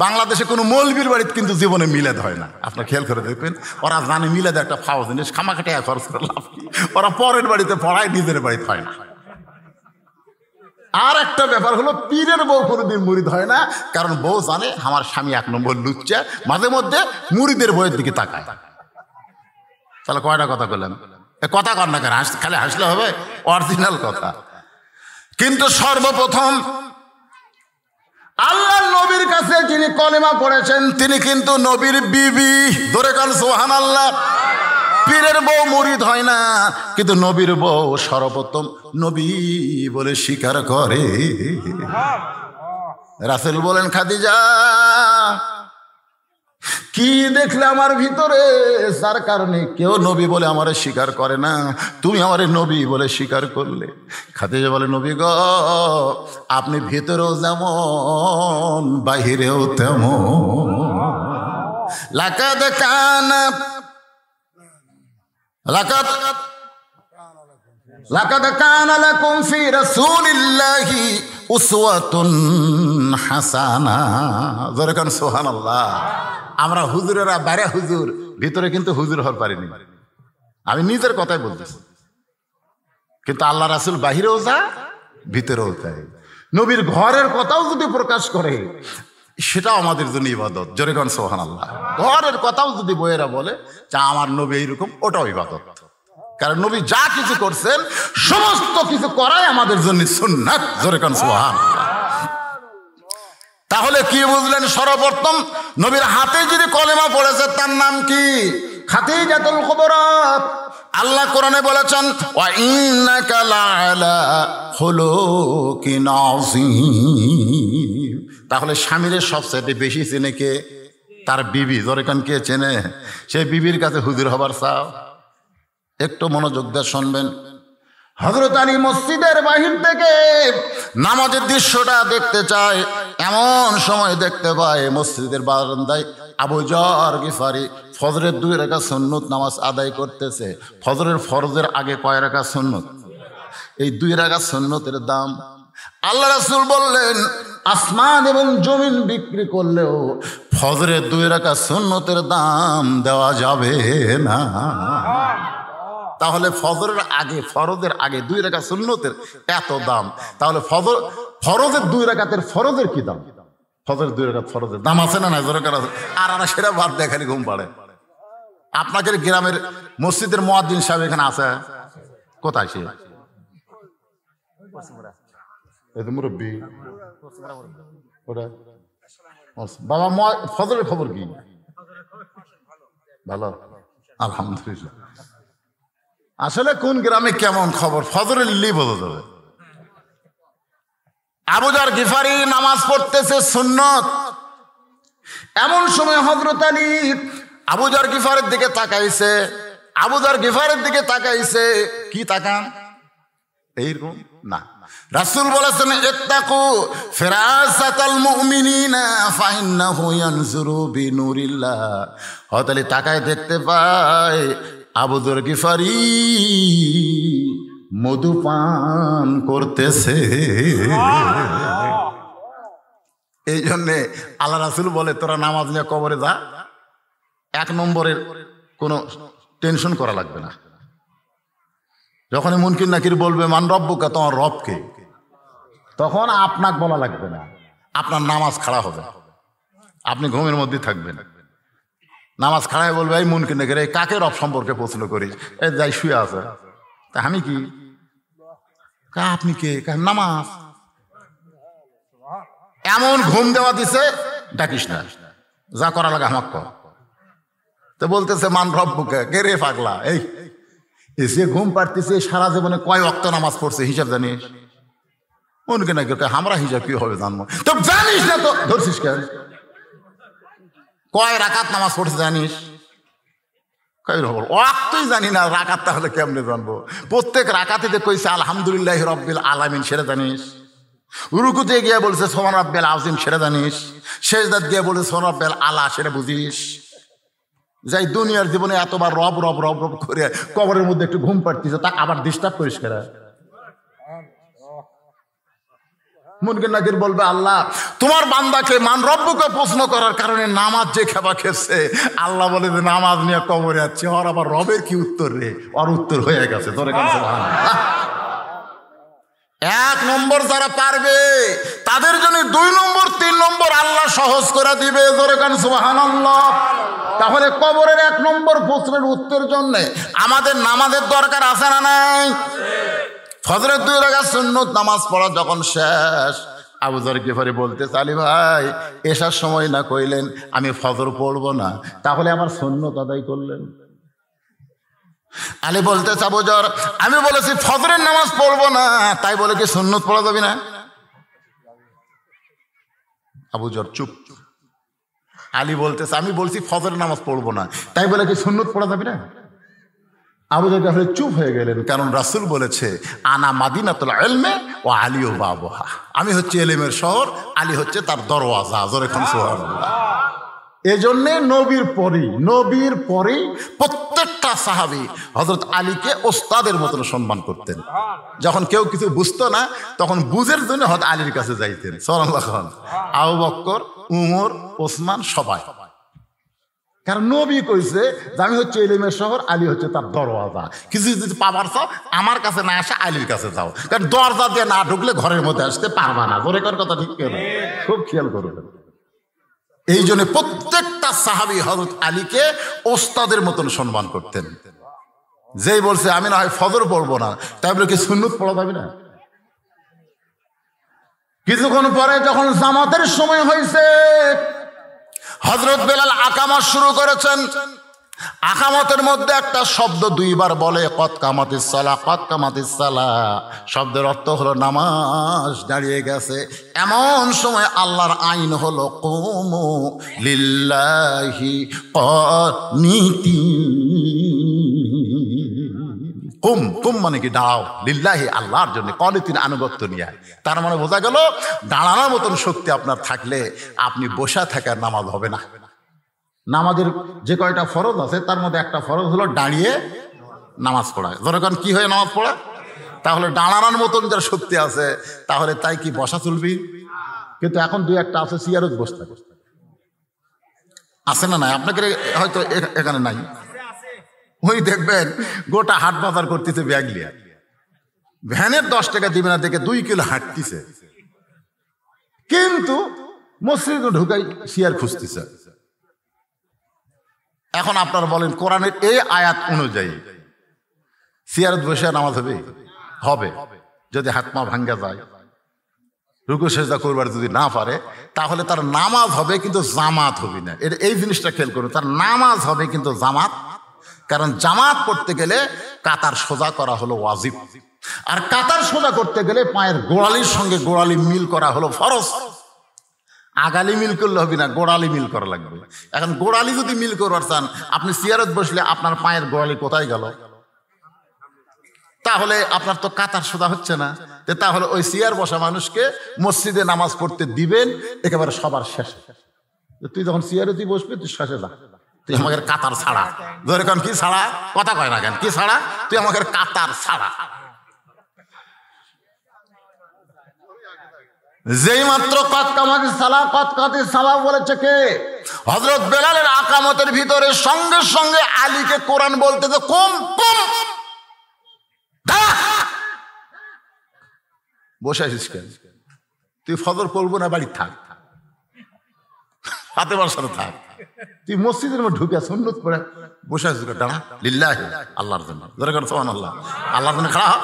বাংলাদেশে কোনো মৌলবীর বাড়িতে কিন্তু জীবনে মিলাদ হয় না, আপনার খেয়াল করে দেখবেন। ওরা জানে মিলাদ একটা ফাও জিনিস, খামাখাটে খরচ করে লাভ কি, ওরা পরের বাড়িতে পড়ায়, নিজের বাড়িতে হয় না। আর একটা ব্যাপার হলো পীরের বউ কোনোদিন মুরিদ হয় না, কারণ বউ জানে আমার স্বামী 1 নম্বর লুচ্চা, মাঝে মধ্যে মুরিদের বউয়ের দিকে তাকায়। তাহলে কয়টা কথা বললেন? কথা কর না কেন, খালি হাসলে হবে? অরিজিনাল কথা। কিন্তু সর্বপ্রথম আল্লাহর নবীর কাছে যিনি কলেমা পড়েছেন তিনি কিন্তু নবীর বিবি। ধরে কান সুবহানাল্লাহ। পীরের বউ মুরিদ হয় না, কিন্তু নবীর বউ সর্বপ্রথম নবী বলে স্বীকার করে। রাসূল বলেন, খাদিজা কি দেখলে আমার ভিতরে যার কারণে কেউ নবী বলে আমারে স্বীকার করে না, তুমি আমারে নবী বলে স্বীকার করলে? খাদিজা বলে, নবী গো আপনি ভিতরেও যেমন বাহিরেও তেমন। লাকাদ কানা লাকাদ কানা লাকুম ফি রাসূলিল্লাহি উসওয়াতুন হাসানা। জোরে কান সুবহানাল্লাহ। আমরা হুজুরেরা বাইরে হুজুর, ভিতরে কিন্তু হুজুর হতে পারিনি। আমি নিজের কথাই বলতেছি, কিন্তু আল্লাহ রাসূল বাহিরেও যা ভিতরেও তাই। নবীর ঘরের কথাও যদি প্রকাশ করে সেটাও আমাদের জন্য ইবাদত। জোরে কান সুবহানাল্লাহ। ঘরের কথাও যদি বইয়েরা বলে যা আমার নবী এইরকম, ওটাও ইবাদত। কারণ নবী যা কিছু করছেন সমস্ত কিছু করাই আমাদের জন্য সুন্নাত। জোরে কান সুবহানাল্লাহ। তাহলে কি বুঝলেন? সর্বপ্রথম নবীর হাতে যিনি কলেমা পড়েছে তার নাম কি? খাদিজাতুল কুবরা। আল্লাহ কোরআনে বলেছেন, ওয়া ইন্নাকা লাআলা খুলুকিন আযীম। তাহলে স্বামীর সবচেয়ে বেশি চেনে কে? তার বিবি। জোরে কান কে চেনে? সেই বিবির কাছে হুজুর হবার চাও? একটু মনোযোগ দিয়ে শুনবেন। হযরত আলী মসজিদের বাহির থেকে নামাজের দৃশ্যটা দেখতে চায়, এমন সময় দেখতে পায় মসজিদের বারান্দায় আবু যর গিফারি ফজরের 2 রাকাত সুন্নত নামাজ আদায় করতেছে। ফজরের আগে কয় রাকাত সুন্নত? এই 2 রাকাত সুন্নতের দাম আল্লাহ রাসূল বললেন আসমান এবং জমিন বিক্রি করলেও ফজরের 2 রাকাত সুন্নতের দাম দেওয়া যাবে না। তাহলে ফরজের আগে 2 রাকাত সুন্নতের এত দাম, তাহলে ফরজের 2 রাকাতের ফরজের কি দাম? ফজরের 2 রাকাত ফরজের দাম আছে না না? জোরে কারা। আর সেটা বাদ দিয়ে খালি ঘুম পাড়ে। আপনাদের গ্রামের মসজিদের মুয়াজ্জিন সাহেব এখানে আছে? কোথায় সে? মুরব্বী বাবা। ফজরের খবর কি? ভালো, আলহামদুলিল্লাহ। আসলে কোন গ্রামে কেমন খবর ফজরের লিলি বোঝা যাবে। আবু যর গিফারি নামাজ পড়তেছে সুন্নত। এমন সময় হযরত আলী আবু যর গিফারের দিকে তাকাইছে। আবু যর গিফারের দিকে তাকাইছে। কি তাকান? এইরকম না। রাসূল বলেছেন, ইত্তাকু ফিরাসাতাল মুমিনিনা ফাইন্নাহু ইয়ানজুরু বিনুরিল্লাহ। হযরত আলী তাকায় দেখতে পায় আবু যর গিফারি মধুপান করতেছে। এই জন্যে আল্লাহ রাসূল বলে, তোরা নামাজ নিয়ে কবরে যা, 1 নম্বরের কোনো টেনশন করা লাগবে না। যখনই মুনকির নাকির বলবে মান রব্বুকা, তোমার রবকে, তখন আপনাকে বলা লাগবে না, আপনার নামাজ খাড়া হবে, আপনি ঘুমের মধ্যে থাকবেন, নামাজ খাড়ায় বলবে এই মুনকির নাকির এই কাকে রব সম্পর্কে প্রশ্ন করিস, এই যাই শুয়ে আছে, তা আমি কি, আপনি কে, নামাজ, এমন ঘুম দেওয়া দিছে ডাকিস না, যা করা লাগে আমাকে কর। তো বলতেছে মান রব্বুকা, কে রে পাগলা, এই এসে ঘুম পাড়তেছে, সারা জীবনে কয় ওয়াক্ত নামাজ পড়ছে হিসাব জানিস? মনকে না আমরা হিসাব কি হবে জানবো, তো জানিস না তো ধরছিস কেন? কয় রাকাত নামাজ পড়ছে জানিস? ওয়াক্তই জানি না, রাকাত তাহলে কেমনে জানবো? প্রত্যেক রাকাতে কইছে আলহামদুলিল্লাহ রব্বিল আলামিন, সেটা জানিস? রুকুতে গিয়ে বলছে সুবহান রাব্বিল আযীম, সেটা জানিস? সেজদাত গিয়ে বলছে সুবহান রাব্বিল আলা, সেটা বুঝিস? যাই দুনিয়ার জীবনে এতবার রব রব রব রব করে কবরের মধ্যে একটু ঘুম পাড়তিছে, তা আবার ডিস্টার্ব করিস কেন? মুনকির নাকির বলবে আল্লাহ তোমার বান্দাকে মান রব্বুকে প্রশ্ন করার কারণে নামাজ যে খেপা খেপছে, আল্লাহ বলে যে নামাজ নিয়ে কবরে যাচ্ছে, ওর আবার রবের কি উত্তর রে? ওর উত্তর হয়ে গেছে। তোরে কাছে এক নম্বর যারা পারবে তাদের জন্য 2 নম্বর 3 নম্বর আল্লাহ সহজ করে দিবে। জোরে কান সুবহানাল্লাহ। তাহলে কবরের 1 নম্বর প্রশ্নের উত্তর জন্য আমাদের নামাজের দরকার আছে না নাই? ফজরের 2 রাকাত সুন্নত নামাজ পড়া যখন শেষ, আবু যর গিফারি বলতে আলী ভাই এশার সময় না কইলেন আমি ফজর পড়বো না, তাহলে আমার সুন্নত আদায় করলেন? আলী বলতে আবু যর আমি বলেছি ফজরের নামাজ পড়বো না, তাই বলে কি সুন্নত পড়া যাবে না? আবু যর চুপ। আলী বলতেছে আমি বলছি ফজরের নামাজ পড়বো না, তাই বলে কি সুন্নত পড়া যাবে না? আবু যর গিফারি চুপ হয়ে গেলেন, কারণ রাসূল বলেছে আনা মাদিনাতুল ইলমি ওয়া আলিউ বাবুহা, আমি হচ্ছে ইলমের শহর, আলী হচ্ছে তার দরওয়াজা। জোরে খান সুবহানাল্লাহ। এজন্যে নবীর পরেই প্রত্যেকটা সাহাবী হযরত আলীকে ওস্তাদের মতন সম্মান করতেন। যখন কেউ কিছু বুঝতো না তখন বুঝের জন্য হযরত আলীর কাছে যাইতেন। সুবহানাল্লাহ। আবু বকর, উমর, ওসমান সবাই, কারণ নবী কইছে যে আমি হচ্ছে ইলমের শহর, আলী হচ্ছে তার দরওয়াজা। কিছু যদি পাবার চাও আমার কাছে না আসে আলীর কাছে যাও, কারণ দরজা দিয়ে না ঢুকলে ঘরের মধ্যে আসতে পারবা না। জোরে কর কথা ঠিক কেন? খুব খেয়াল করবেন। এই জন্য প্রত্যেকটা সাহাবী হযরত আলীকে ওস্তাদের মতন সম্মান করতেন। যেই বলছে আমি না হয় ফজর পড়বো না, তাই বলে কি সুন্নত পড়া যাবে না? কিছুক্ষণ পরে যখন জামাতের সময় হয়েছে, হযরত বেলাল আকামত শুরু করেছেন। আকামতের মধ্যে একটা শব্দ 2 বার বলে কদ কামাতিস সালাহ, কদ কামাতিস সালাহ। শব্দের অর্থ হলো নামাজ দাঁড়িয়ে গেছে। এমন সময় আল্লাহর আইন হলো কুমু লিল্লাহি কুম কুম মানে কি দাঁড়াও, লিল্লাহি আল্লাহর জন্য, কনিতিন আনুগত্য নিয়ে। তার মানে বোঝা গেল দাঁড়ানোর মতন শক্তি আপনার থাকলে আপনি বসে থাকার নামাজ হবে না। নামাজের যে কয়টা ফরজ আছে তার মধ্যে একটা ফরজ হলো দাঁড়িয়ে নামাজ পড়া। যখন কি হয়ে নামাজ পড়া, তাহলে দাঁড়ানোর মতন যার শক্তি আছে তাহলে তাই কি বসা চলবি? কিন্তু এখন 2-1টা আছে চেয়ারত বসে থাকে, আছে না নাই? আপনাকে হয়তো এখানে নাই, ওই দেখবেন গোটা হাট বাজার করতেছে ব্যাগ লিয়া, ভ্যানের 10 টাকা দিবে না দেখে 2 কিলো হাঁটতেছে, কিন্তু মসজিদে ঢুকাই চেয়ার খুঁজতেছে। এখন আপনারা বলেন কোরআনের এই আয়াত অনুযায়ী চেয়ারত বসে নামাজ হবে? হবে, যদি হাত পা ভাঙ্গা যায়, রুকু সেজদা করবার যদি না পারে, তাহলে তার নামাজ হবে কিন্তু জামাত হবে না। এই জিনিসটা খেয়াল করুন, তার নামাজ হবে কিন্তু জামাত, কারণ জামাত পড়তে গেলে কাতার সোজা করা হলো ওয়াজিব, আর কাতার সোজা করতে গেলে পায়ের গোড়ালির সঙ্গে গোড়ালি মিল করা হলো ফরজ। আগালি মিল করলে হবে না, গোড়ালি মিল করা লাগবে। এখন গোড়ালি যদি মিল করবার চান, আপনি চেয়ারত বসলে আপনার পায়ের গোড়ালি কোথায় গেল? তাহলে আপনার তো কাতার সোজা হচ্ছে না। তাহলে ওই চেয়ার বসা মানুষকে মসজিদে নামাজ পড়তে দিবেন একেবারে সবার শেষে। তুই যখন চেয়ারে তুই বসবি, তুই শেষে যা, তুই আমাকে কাতার ছাড়া। ধরে কেন কি ছাড়া? কথা কয় না কেন? কি ছাড়া? তুই আমাকে কাতার ছাড়া। যেই মাত্র কদ কামাতিস সালাহ, কদ কামাতিস সালাহ বলেছে কে? হযরত বেলালের আকামতের ভিতরে সঙ্গে সঙ্গে আলীকে কোরআন বলতে যে কুম কুম, দাঁড়া বসে আছিস কেন? তুই ফজর পড়বো না, বাড়ি থাক, ফাতেমার সাথে থাক। তুই মসজিদের মধ্যে ঢুকে সুন্নত পড়ে বসে আছিস, দাঁড়া লিল্লাহি, আল্লাহর জন্য, জোরে করে সুবহানাল্লাহ, আল্লাহর জন্য খাড়া হ।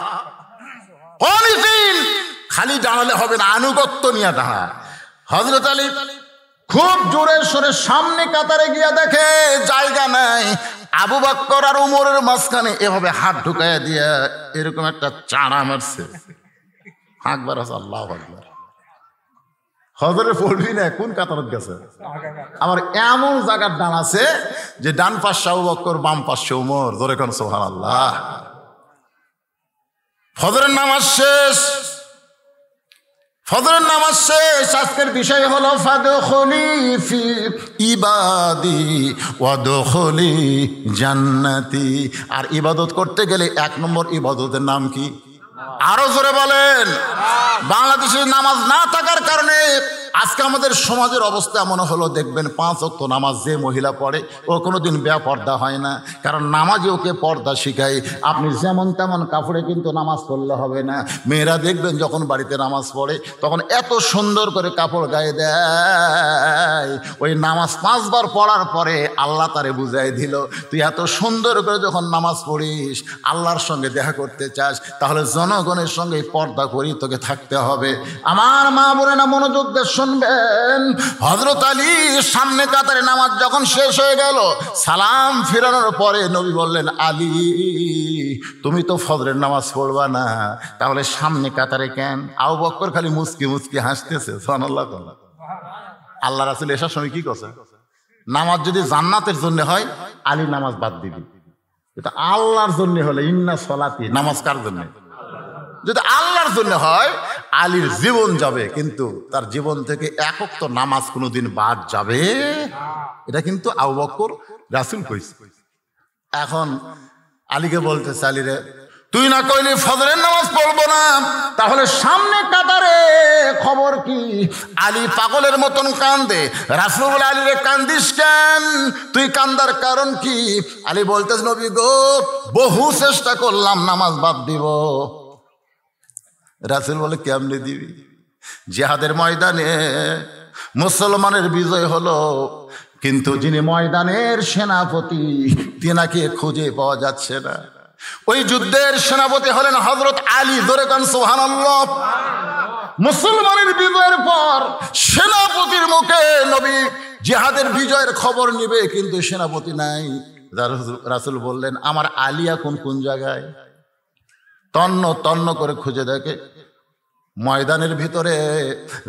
খালি দাঁড়ালে হবে না, আনুগত্য নিয়ে দাঁড়া। হযরত আলী খুব জোরে সরে সামনে কাতারে গিয়া দেখে জায়গা নাই, আবু বকর আর উমরের মাঝখানে এভাবে হাত ঢুকাইয়া দিয়া এরকম একটা চাড়া মারছে। আকবার আছে, আল্লাহু আকবার। হযরে পড়বি না, কোন কাতারত গেছে? আমার এমন জায়গার দাঁড়াছে যে ডান পাশে আবু বকর, বাম পাশে উমর, জোরে কোন সুবহানাল্লাহ। ফজরের নামাজ শেষ, ফজরের নামাজ শেষ। আজকের বিষয় হলো ফাদখুলি ফি ইবাদি ওয়াদখুলি জান্নাতি। আর ইবাদত করতে গেলে 1 নম্বর ইবাদতের নাম কি? আরো জোরে বলেন। বাংলাদেশে নামাজ না থাকার কারণে আজকে আমাদের সমাজের অবস্থা এমন হলো, দেখবেন 5 ওয়াক্ত নামাজ যে মহিলা পড়ে ও কোনোদিন বেপর্দা হয় না, কারণ নামাজে ওকে পর্দা শিখায়। আপনি যেমন তেমন কাপড়ে কিন্তু নামাজ পড়লে হবে না। মেয়েরা দেখবেন যখন বাড়িতে নামাজ পড়ে তখন এত সুন্দর করে কাপড় গায়ে দেয়, ওই নামাজ 5 বার পড়ার পরে আল্লাহ তারে বুঝাই দিল, তুই এত সুন্দর করে যখন নামাজ পড়িস, আল্লাহর সঙ্গে দেখা করতে চাস, তাহলে জনগণের সঙ্গে পর্দা করি তোকে থাকতে হবে। আমার মা বোনেরা মনোযোগ দিয়ে শুনবেন। হযরত আলী সামনে কাতারে নামাজ যখন শেষ হয়ে গেল, সালাম ফিরানোর পরে নবী বললেন, আলী তুমি তো ফজরের নামাজ পড়বা না, তাহলে সামনে কাতারে কেন? আবু বকর খালি মুচকি মুচকি হাসতেছে। সুবহানাল্লাহ। আল্লাহ রাসূল এসার সময় কি কথা, নামাজ যদি জান্নাতের জন্য হয় আলী নামাজ বাদ দিবি, এটা আল্লাহর জন্য হলে ইন্না সলাতি, নামাজ কার জন্য? যদি আল্লাহর জন্য হয় আলীর জীবন যাবে, কিন্তু তার জীবন থেকে 1 ওয়াক্ত নামাজ কোনোদিন বাদ যাবে। এটা কিন্তু আবু বকর রাসূল কইছে। এখন আলীকে বলতেছে, আলী রে, তুই না কইলি ফজরের নামাজ পড়বো না, তাহলে সামনে কাতারে খবর কি? আলী পাগলের মতন কান্দে। রাসূল বলে, আলী রে কান্দিস কেন? তুই কান্দার কারণ কি? আলী বলতেছে, নবী গো, বহু চেষ্টা করলাম নামাজ বাদ দিব। রাসূল বলে, কেমনে দিবি? জিহাদের ময়দানে মুসলমানের বিজয় হলো, কিন্তু যিনি ময়দানের সেনাপতি তিনাকে খুঁজে পাওয়া যাচ্ছে না। ওই যুদ্ধের সেনাপতি হলেন হযরত আলী। জোরে কান সুবহানাল্লাহ। মুসলমানের বিজয়ের পর সেনাপতির মুখে নবী জিহাদের বিজয়ের খবর নিবে, কিন্তু সেনাপতি নাই। রাসূল বললেন, আমার আলী এখন কোন জায়গায়? তন্ন তন্ন করে খুঁজে দেখে ময়দানের ভিতরে,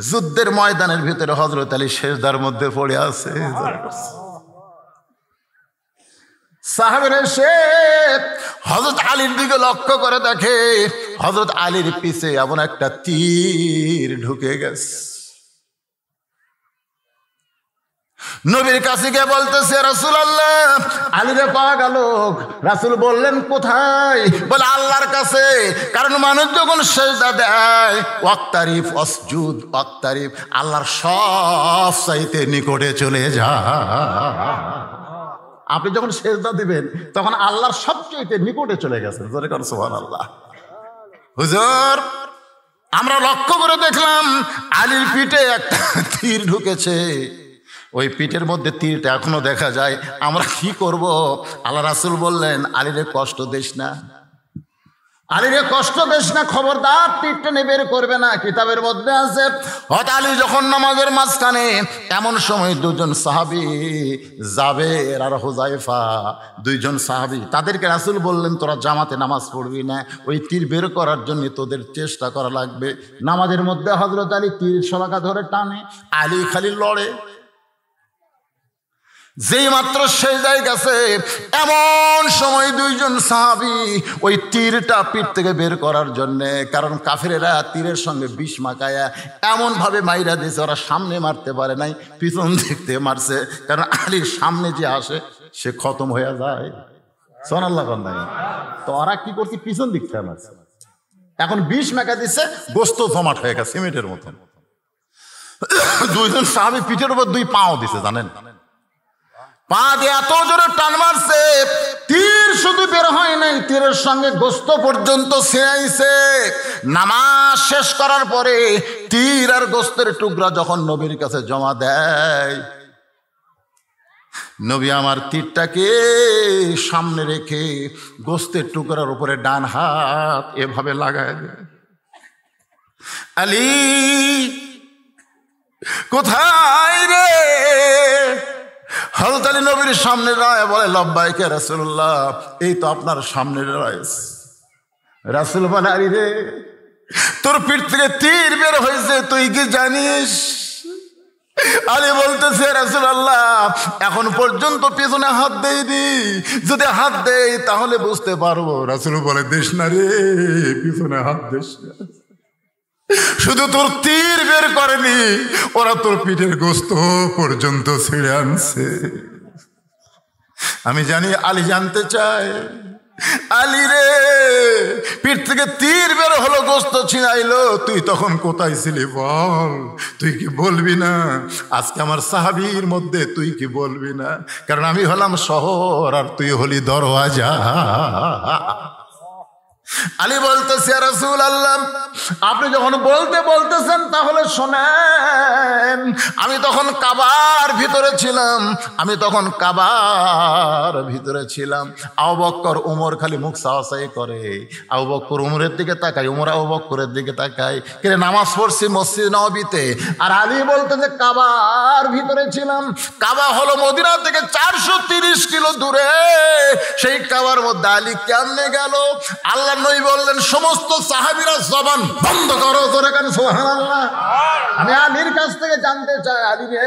যুদ্ধের ময়দানের ভিতরে হযরত আলী সেজদার মধ্যে পড়ে আছে। সাহাবীরা এসে হযরত আলীর দিকে লক্ষ্য করে দেখে হযরত আলীর পিছে এমন একটা তীর ঢুকে গেছে। নবীর কাছে গিয়ে বলতেছে, রাসূলুল্লাহ, আলীরে পাওয়া গেল। রাসূল বললেন, কোথায়? বলে, আল্লাহর কাছে। কারণ মানুষ যখন সেজদা দেয়, ওয়াক্তারিফ অসজুদ ওয়াক্তারিফ, আল্লাহর সব চাইতে নিকটে চলে যায়। আপনি যখন সেজদা দিবেন তখন আল্লাহর সবচাইতে নিকটে চলে গেছেন। জোরে করে সুবহানাল্লাহ। হুজুর, আমরা লক্ষ্য করে দেখলাম আলীর পিঠে একটা তীর ঢুকেছে, ওই পিঠের মধ্যে তীরটা এখনো দেখা যায়। আমরা কি করব? আল্লাহ রাসূল বললেন, আলীরে কষ্ট দিস না, আলীরে কষ্ট দিস না, খবরদার তীরটা নিয়ে বের করবে না। কিতাবের মধ্যে আছে, হযরত আলী যখন নামাজের মাঝখানে, এমন সময় 2 জন সাহাবী, জাবের আর হুযায়ফা, 2 জন সাহাবী, তাদেরকে রাসূল বললেন, তোরা জামাতে নামাজ পড়বি না, ওই তীর বের করার জন্য তোদের চেষ্টা করা লাগবে। নামাজের মধ্যে হযরত আলী তীর শলাকা ধরে টানে, আলী খালি লড়ে। যেই মাত্র সেজদায় গেছে, এমন সময় 2 জন সাহাবী ওই তীরটা পিঠ থেকে বের করার জন্য, কারণ কাফেরেরা তীরের সঙ্গে বিষ মাখায়া এমন ভাবে মাইরা দিয়েছে, ওরা সামনে মারতে পারে নাই, পিছন দিক থেকে মারছে। কারণ আলীর সামনে যে আসে সে খতম হয়ে যায়। সুবহানাল্লাহ। তো ওরা কি করছে? পিছন দিক থেকে মারছে। এখন বিষ মাখা দিচ্ছে, গোস্ত জমাট হয়ে গেছে সিমেন্টের মতন। 2 জন সাহাবী পিঠের উপর 2 পাও দিছে, জানেন? পা দিয়ে এত জোরে টান মারছে, তীর শুধু বের হয় নাই, তীরের সঙ্গে গোস্ত পর্যন্ত ছিঁড়াইছে। নামাজ শেষ করার পরে তীর আর গোস্তের টুকরা যখন নবীর কাছে জমা দেয়, নবী আমার তীরটাকে সামনে রেখে গোস্তের টুকরার উপরে ডান হাত এভাবে লাগায় দেয়। আলী কোথায় রে? হযরত আলী নবীর সামনে রায় বলে, লব্বাইকে রাসূলুল্লাহ, এই তো আপনার সামনে রাইস। রাসূল বলে, আলী রে, তোর পিঠ থেকে তীর বের হয়েছে, তুই কি জানিস? আলী বলতেছে, রাসূলুল্লাহ, এখন পর্যন্ত পিছনে হাত দেইনি, যদি হাত দেই তাহলে বুঝতে পারবো। রাসূল বলে, দেশ না রে, পিছনে হাত দেশ না, শুধু তোর তীর বের করেনি, ওরা তোর পিঠের গোস্ত পর্যন্ত ছিঁড়ে আনছে। আমি জানি আলী জানতে চায়, আলী রে, পিঠ থেকে তীর বের হলো, গোস্ত ছিঁড়াইলো, তুই তখন কোথায় ছিলি বল? তুই কি বলবি না? আজকে আমার সাহাবীর মধ্যে তুই কি বলবি না? কারণ আমি হলাম শহর আর তুই হলি দরওয়াজা। আলী বলতেছে, ইয়া রাসূলুল্লাহ, আপনি যখন বলতেছেন তাহলে শোনেন। আমি তখন কাবার ভিতরে ছিলাম, আবু বকর ওমর খালি মুখ সাওয়াসাই করে, আবু বকর ওমরের দিকে তাকায়, ওমর আবু বকরের দিকে তাকায়, কে নামাজ পড়ছি মসজিদ নববীতে। আর আলী বলতেছে, কাবার ভিতরে ছিলাম। কাবা হলো মদিনা থেকে 430 কিলো দূরে, সেই কাবার মধ্যে আলী কেমনে গেল? আল্লাহ নবী বললেন, সমস্ত সাহাবীরা জবান বন্ধ করো, জোরে কান সুবহানাল্লাহ। আমি আলীর কাছ থেকে জানতে চাই, আলী রে,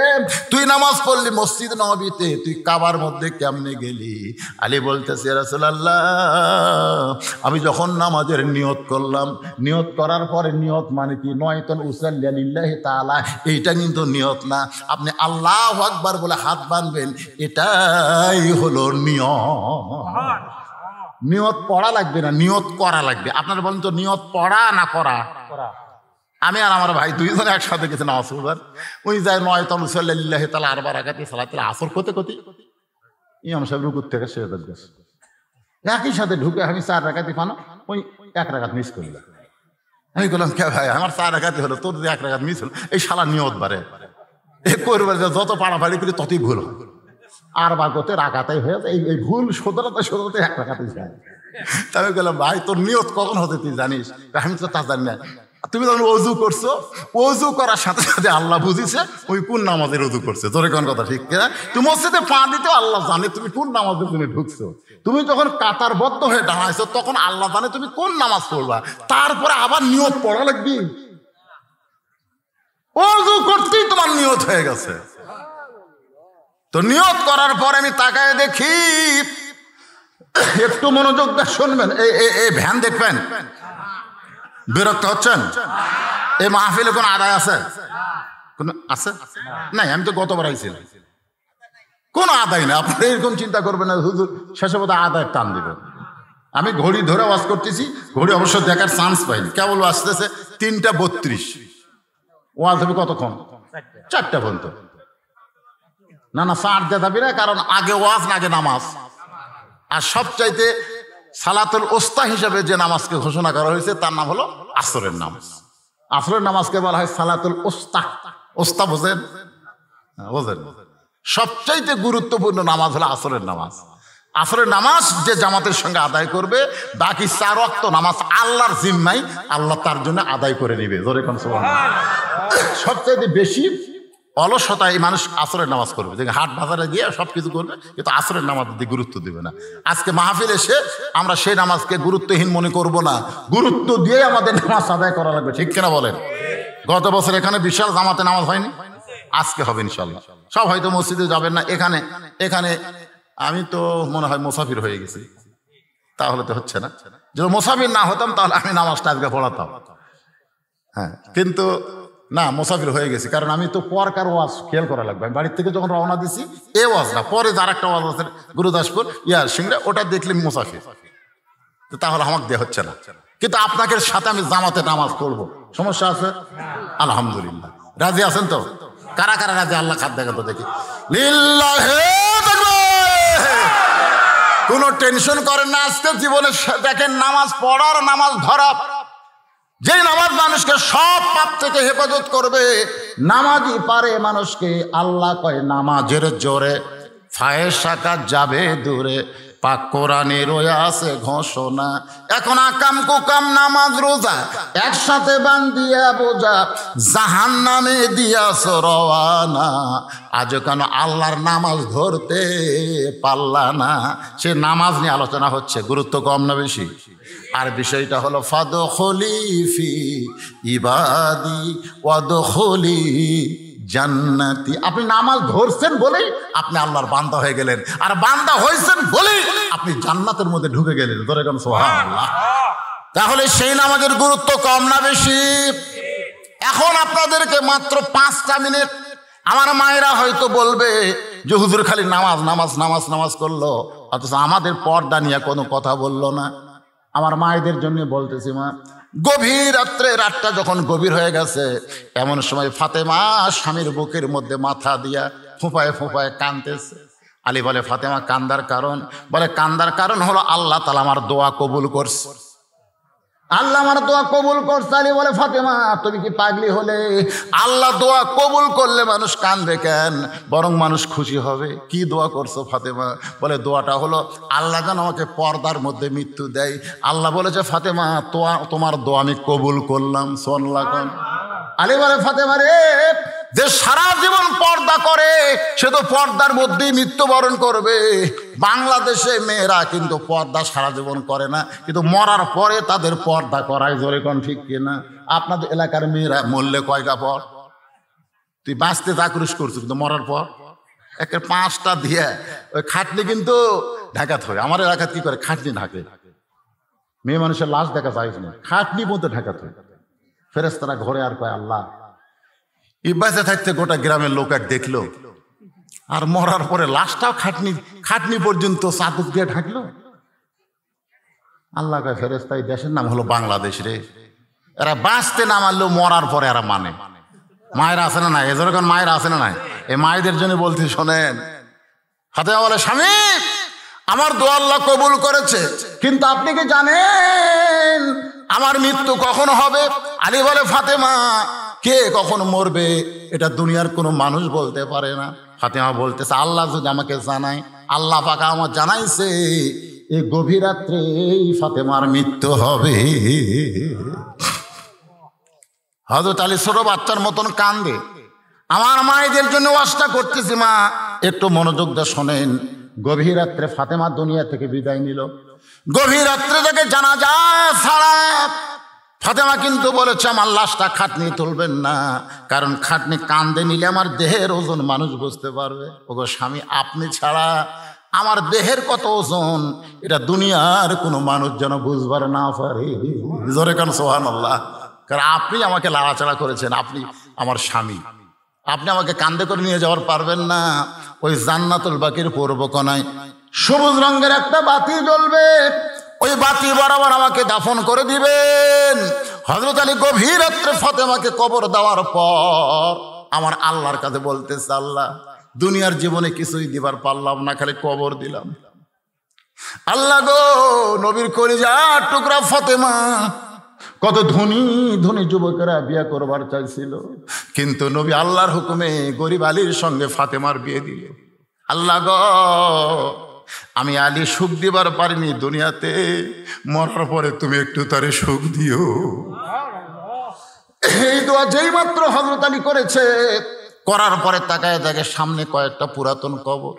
তুই নামাজ পড়লি মসজিদ নববীতে, তুই কাবার মধ্যে কেমনে গেলি? আলী বলতেছে, ইয়া রাসূলুল্লাহ, আমি যখন নামাজের নিয়ত করলাম, নিয়ত করার পরে, নিয়ত মানে কি? নয়তন উসাল্লি লিল্লাহি তাআলা, এইটা কিন্তু নিয়ত না। আপনি আল্লাহু আকবার বলে হাত বাঁধবেন, এটাই হলো নিয়ত। নিয়ত পড়া লাগবে না, নিয়ত করা লাগবে। আপনারা বলেন তো, নিয়ত পড়া না করা? আমি আর আমার ভাই দুইজনে একসাথে গেছে নামাজ পড়বার। ওই যায় নয়তন উসাল্লি লিল্লাহি তাআলা 4 রাকাতে সালাতুল আসর করতে ইমাম সাহেব রুকুর থেকে সেজদায় গেছে, একই সাথে ঢুকে আমি 4 রাকাতে পানো, ওই 1 রাকাত মিস করলাম। আমি বললাম, কে ভাই, আমার 4 রাকাতে হলো, তোর 1 রাকাত মিস হলো। এই শালা নিয়ত বাড়ে, এ করবার যত পাড়াপাড়ি করি ততই ভুল হয়। আর বাগতে রাকাতাই হয়ে যায়, এই ভুল শোধরাতে 1 রাকাতে যায়। তাই আমি বললাম, ভাই তোর নিয়ত কখন হতে তুই জানিস? আমি তো তা জানি না। তুমি যখন অজু করছো, অজু করার সাথে সাথে আল্লাহ বুঝিছে ওই কোন নামাজের অজু করছে। তোর কোন কথা ঠিক কিনা? তুমি মসজিদে পা দিতে আল্লাহ জানে তুমি কোন নামাজের জন্য ঢুকছো। তুমি যখন কাতারবদ্ধ হয়ে দাঁড়াইছো তখন আল্লাহ জানে তুমি কোন নামাজ পড়বা। তারপরে আবার নিয়ত পড়া লাগবে, অজু করতেই তোমার নিয়ত হয়ে গেছে। তো নিয়ত করার পরে আমি তাকায় দেখি, একটু মনোযোগ দিয়ে শুনবেন, এই ভ্যান দেখবেন, বিরক্ত হচ্ছেন? এই মাহফিলে কোন আদায় আছে? কোন আছে? নাই, আমি তো গতবার আইছিলাম, কোন আদায় না। আপনারা এরকম চিন্তা করবেন না হুজুর শেষে বোধহয় আদায় টান দিবেন। আমি ঘড়ি ধরে ওয়াজ করতেছি, ঘড়ি অবশ্য দেখার চান্স পাইনি, কেবল আসতেছে 3:32। ওয়াজ হবে কতক্ষণ? 4টা পর্যন্ত। না না, 4 দিয়ে যাবি না, কারণ আগে ওয়াজ না আগে নামাজ। আর সবচাইতে সালাতুল ওস্তা হিসাবে যে নামাজকে ঘোষণা করা হয়েছে তার নাম হলো আসরের নামাজ। আসরের নামাজকে বলা হয় সালাতুল ওস্তা। ওস্তা বোঝেন? বোঝেন? সবচাইতে গুরুত্বপূর্ণ নামাজ হলো আসরের নামাজ। আসরের নামাজ যে জামাতের সঙ্গে আদায় করবে, বাকি 4 ওয়াক্ত নামাজ আল্লাহর জিম্মায়, আল্লাহ তার জন্য আদায় করে নিবে। জোরে কোন সুবহানাল্লাহ। সবচাইতে বেশি অলসতায় মানুষ আসরের নামাজ করবে, যে হাট বাজারে গিয়ে সবকিছু করবে, কিন্তু আসরের নামাজের দিকে গুরুত্ব দিবে না। আজকে মাহফিল এসে আমরা সেই নামাজকে গুরুত্বহীন মনে করব না, গুরুত্ব দিয়ে আমাদের নামাজ আদায় করা লাগবে। ঠিক কিনা বলেন? গত বছর এখানে বিশাল জামাতে নামাজ হয়নি, আজকে হবে ইনশাল্লাহ। সব হয়তো মসজিদে যাবেন না, এখানে আমি তো মনে হয় মুসাফির হয়ে গেছি, তাহলে তো হচ্ছে না। যদি মুসাফির না হতাম তাহলে আমি নামাজটা আজকে পড়াতাম। হ্যাঁ, কিন্তু না, মুসাফির হয়ে গেছি, কারণ আমি তো পরকার ওয়াজ খেয়াল করা লাগবে। আমি বাড়ির থেকে যখন রওনা দিছি এ ওয়াজ না, পরে যার একটা ওয়াজ আছে গুরুদাসপুর সিংড়া, ওটা দেখলে মুসাফির, তো তাহলে আমাকে দেওয়া হচ্ছে না। কিন্তু আপনাকে সাথে আমি জামাতে নামাজ পড়বো, সমস্যা আছে? আলহামদুলিল্লাহ। রাজি আছেন তো? কারা কারা রাজি? আল্লাহ খাদ দেখা তো দেখি। লিল্লাহি তাকবীর। কোনো টেনশন করেন না। আজকে জীবনে দেখেন নামাজ পড়ার নামাজ ধরা, যেই নামাজ মানুষকে সব পাপ থেকে হেফাজত করবে, নামাজই পারে মানুষকে। আল্লাহ কয় নামাজের জোরে ফায়েশা কাজ যাবে দূরে, পাক কোরআনে রয়ে আছে ঘোষণা। এখন আকাম কুকাম নামাজ রোজা একসাথে বান্ধিয়া বোঝা, জাহান্নামে দিয়াছ রওয়ানা। আজ কেন আল্লাহর নামাজ ধরতে পারলা না? সে নামাজ নিয়ে আলোচনা হচ্ছে, গুরুত্ব কম না বেশি? আর বিষয়টা হলো ফাদখুলি ফি ইবাদি ওয়াদখুলি জান্নাতি। আপনি নামাজ ধরছেন বলেই আপনি আল্লাহর বান্দা হয়ে গেলেন, আর বান্দা হয়েছেন বলেই আপনি জান্নাতের মধ্যে ঢুকে গেলেন। ধরে কেন সুবহানাল্লাহ। তাহলে সেই নামাজের গুরুত্ব কম না বেশি? এখন আপনাদেরকে মাত্র 5টা মিনিট, আমার মায়েরা হয়তো বলবে যে হুজুর খালি নামাজ নামাজ নামাজ নামাজ করলো, অথচ আমাদের পর্দা নিয়ে কোনো কথা বললো না। আমার মায়েদের জন্য বলতেছি, মা, গভীর রাত্রে, রাতটা যখন গভীর হয়ে গেছে, এমন সময় ফাতেমা স্বামীর বুকের মধ্যে মাথা দিয়া ফোঁপায় ফোঁপায় কাঁদতেছে। আলী বলে, ফাতেমা কান্দার কারণ? বলে, কান্দার কারণ হলো আল্লাহ তাআলা আমার দোয়া কবুল করছে। আল্লাহ আমার দোয়া কবুল করছে। আলী বলে, ফাতেমা তুমি কি পাগলি হলে? আল্লাহ দোয়া কবুল করলে মানুষ কাঁদবে কেন? বরং মানুষ খুশি হবে। কি দোয়া করছো ফাতেমা? বলে, দোয়াটা হলো আল্লাহ যেন আমাকে পর্দার মধ্যে মৃত্যু দেয়। আল্লাহ বলেছে, ফাতেমা তোমার দোয়া আমি কবুল করলাম। সুবহানাল্লাহ। আলী বলে, ফাতেমা রে, যে সারা জীবন পর্দা করে সে তো পর্দার মধ্যেই মৃত্যুবরণ করবে। বাংলাদেশে মেয়েরা কিন্তু পর্দা সারা জীবন করে না, কিন্তু মরার পরে তাদের পর্দা করায়। জোরে কোন ঠিক কিনা? আপনাদের এলাকার মেয়েরা মরলে কয়টা পর? তুই বাঁচতে চাকরিশ করছিস, কিন্তু মরার পর একে 5টা দিয়ে ওই খাটনি কিন্তু ঢাকাতে হয়। আমার এলাকায় কি করে? খাটনি ঢাকে। মেয়ে মানুষের লাশ দেখা যায় না, খাটনি মধ্যে ঢাকাতে হয়। ফেরেশতারা ঘরে আর কয়, আল্লাহ, ইবাসে থাকতে গোটা গ্রামের লোক এক দেখলো, আর মরার পরে লাশটাও খাটনি পর্যন্ত চাদর দিয়ে ঢাকলো। আল্লাহ কয়, ফেরেশতা, এই দেশের নাম হলো বাংলাদেশ রে। এরা বাঁচতে না মানলেও মরার পরে এরা মানে। মায়েরা আছে না নাই? এজরকান মায়েরা আছে না নাই? এই মায়েদের জন্য বলছি, শোনেন। ফাতেমা বলে, স্বামী, আমার দোয়া আল্লাহ কবুল করেছে, কিন্তু আপনি কি জানেন আমার মৃত্যু কখন হবে? আলী বলে, ফাতেমা, কে কখন মরবে এটা দুনিয়ার কোনো মানুষ বলতে পারে না। ফাতেমা বলতেছে, আল্লাহ যদি আমাকে জানায়, আল্লাহ পাক আমার জানাইছে এই গভীর রাত্রেই ফাতেমার মৃত্যু হবে। হযরত আলী ছোট বাচ্চার মতন কান্দে। আমার মায়েদের জন্য ওয়াজটা করতেছি, মা একটু মনোযোগ দিয়ে শোনেন। গভীর রাত্রে ফাতেমা দুনিয়া থেকে বিদায় নিল। গভীর রাত্রে তাকে জানাজা ছাড়া ফাতেমা কিন্তু বলেছে, আমার লাশটা খাটনি তুলবেন না, কারণ খাটনি কান্দে নিলে আমার দেহের ওজন মানুষ বুঝতে পারবে। ওগো স্বামী, আপনি ছাড়া আমার দেহের কত ওজন এটা দুনিয়ার কোনো মানুষ যেন বুঝবার না পারে। জোরে কান সুবহানাল্লাহ। কারণ আপনি আমাকে লাড়াচাড়া করেছেন, আপনি আমার স্বামী, আপনি আমাকে কান্দে করে নিয়ে যাওয়ার পারবেন না। ওই জান্নাতুল বাকির পূর্ব কোণায় সবুজ রঙের একটা বাতি জ্বলবে, ওই বাতি বরাবর আমাকে দাফন করে দিবেন। হযরত আলী গভীর রাত্রে ফাতেমাকে কবর দেওয়ার পর আমার আল্লাহর কাছে বলতেছে, আল্লাহ, দুনিয়ার জীবনে কিছুই দিবার পারলাম না, খালি কবর দিলাম। আল্লাহ গো, নবীর কলিজার টুকরা ফাতেমা, কত ধনী ধনী যুবকেরা বিয়ে করবার চাইছিল, কিন্তু নবী আল্লাহর হুকুমে গরিব আলীর সঙ্গে ফাতেমার বিয়ে দিল। আল্লাহ গো, আমি আলী সুখ দিবার পারিনি দুনিয়াতে, মরার পরে তুমি একটু তারে সুখ দিও। এই দোয়া যেই মাত্র হযরত আলী করেছে, করার পরে তাকায় দেখে সামনে কয়েকটা পুরাতন কবর।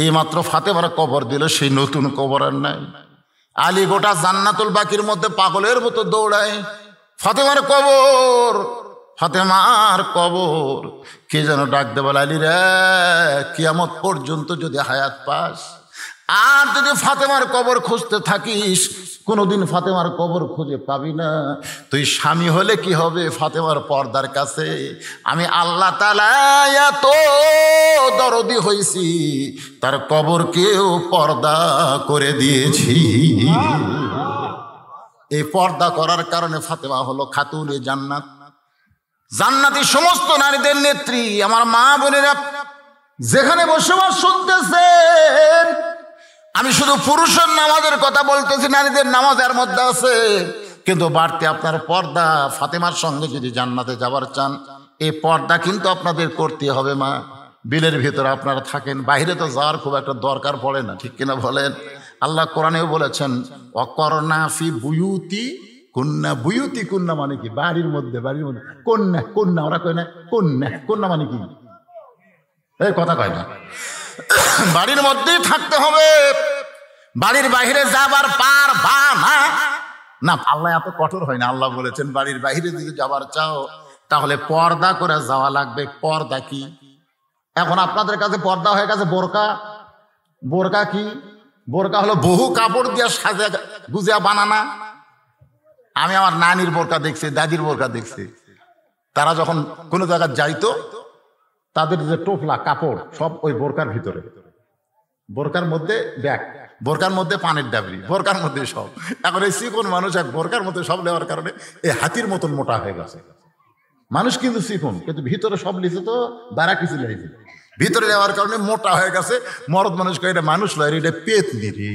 এই মাত্র ফাতেমার কবর দিল, সেই নতুন কবর আর নাই। আলী গোটা জান্নাতুল বাকির মধ্যে পাগলের মতো দৌড়ায়, ফাতেমার কবর, ফাতেমার কবর। কে যেন ডাক দে, বলে, আলী রে, কিয়ামত পর্যন্ত যদি হায়াত পাস আর যদি ফাতেমার কবর খুঁজতে থাকিস, কোনোদিন ফাতেমার কবর খুঁজে পাবি না। তুই স্বামী হলে কি হবে ফাতেমার পর্দার কাছে? আমি আল্লাহ তাআলা এত দরদি হইছি, তার কবরকেও পর্দা করে দিয়েছি। এই পর্দা করার কারণে ফাতেমা হলো খাতুনে জান্নাত, জান্নাতি সমস্ত নারীদের নেত্রী। আমার মা বোনেরা যেখানে বসবাস শুনতেছেন, আমি শুধু পুরুষের নামাজের কথা বলতেছি, নারীদের নামাজ এর মধ্যে আছে, কিন্তু বাড়তি আপনার পর্দা। ফাতেমার সঙ্গে যদি জান্নাতে যাবার চান, এই পর্দা কিন্তু আপনাদের করতে হবে। মা, বিলের ভিতরে আপনারা থাকেন, বাইরে তো যাওয়ার খুব একটা দরকার পড়ে না, ঠিক কিনা বলেন? আল্লাহ কোরআনেও বলেছেন অকরনা ফি বুয়ুতি কন্যা। বুয়ুতি কন্যা মানে কি? বাড়ির মধ্যে, বাড়ির মধ্যে কন্যা। কন্যা ওরা কয় না, কন্যা। কন্যা মানে কি? এই কথা কয় না। বাড়ির মধ্যেই থাকতে হবে, বাড়ির বাইরে যাবার পারবা না। না, আল্লাহ এত কঠোর হয় না। আল্লাহ বলেছেন বাড়ির বাইরে যদি যাবার চাও তাহলে পর্দা করে যাওয়া লাগবে। পর্দা কি? এখন আপনাদের কাছে পর্দা হয়ে গেছে বোরকা। বোরকা কি? বোরকা হলো বহু কাপড় দিয়ে সাজা গুজিয়া বানানা। আমি আমার নানির বোরকা দেখছি, দাদির বোরকা দেখছি। তারা যখন কোনো জায়গায় যাইতো, তাদের যে টোপলা কাপড় সব ওই বোরকার ভিতরে, বোরকার মধ্যে ব্যাগ, বোরকার মধ্যে পানির ডাবরি, বোরকার মধ্যে সব। এখন এই চিকন মানুষ এক বোরকার মধ্যে সব নেওয়ার কারণে এই হাতির মতন মোটা হয়ে গেছে। মানুষ কিন্তু চিকন, কিন্তু ভিতরে সব লিখে তো বাড়া কিছু লেগেছে, ভিতরে নেওয়ার কারণে মোটা হয়ে গেছে। মরদ মানুষকে এটা মানুষ লয়, এটা পেতনি রে।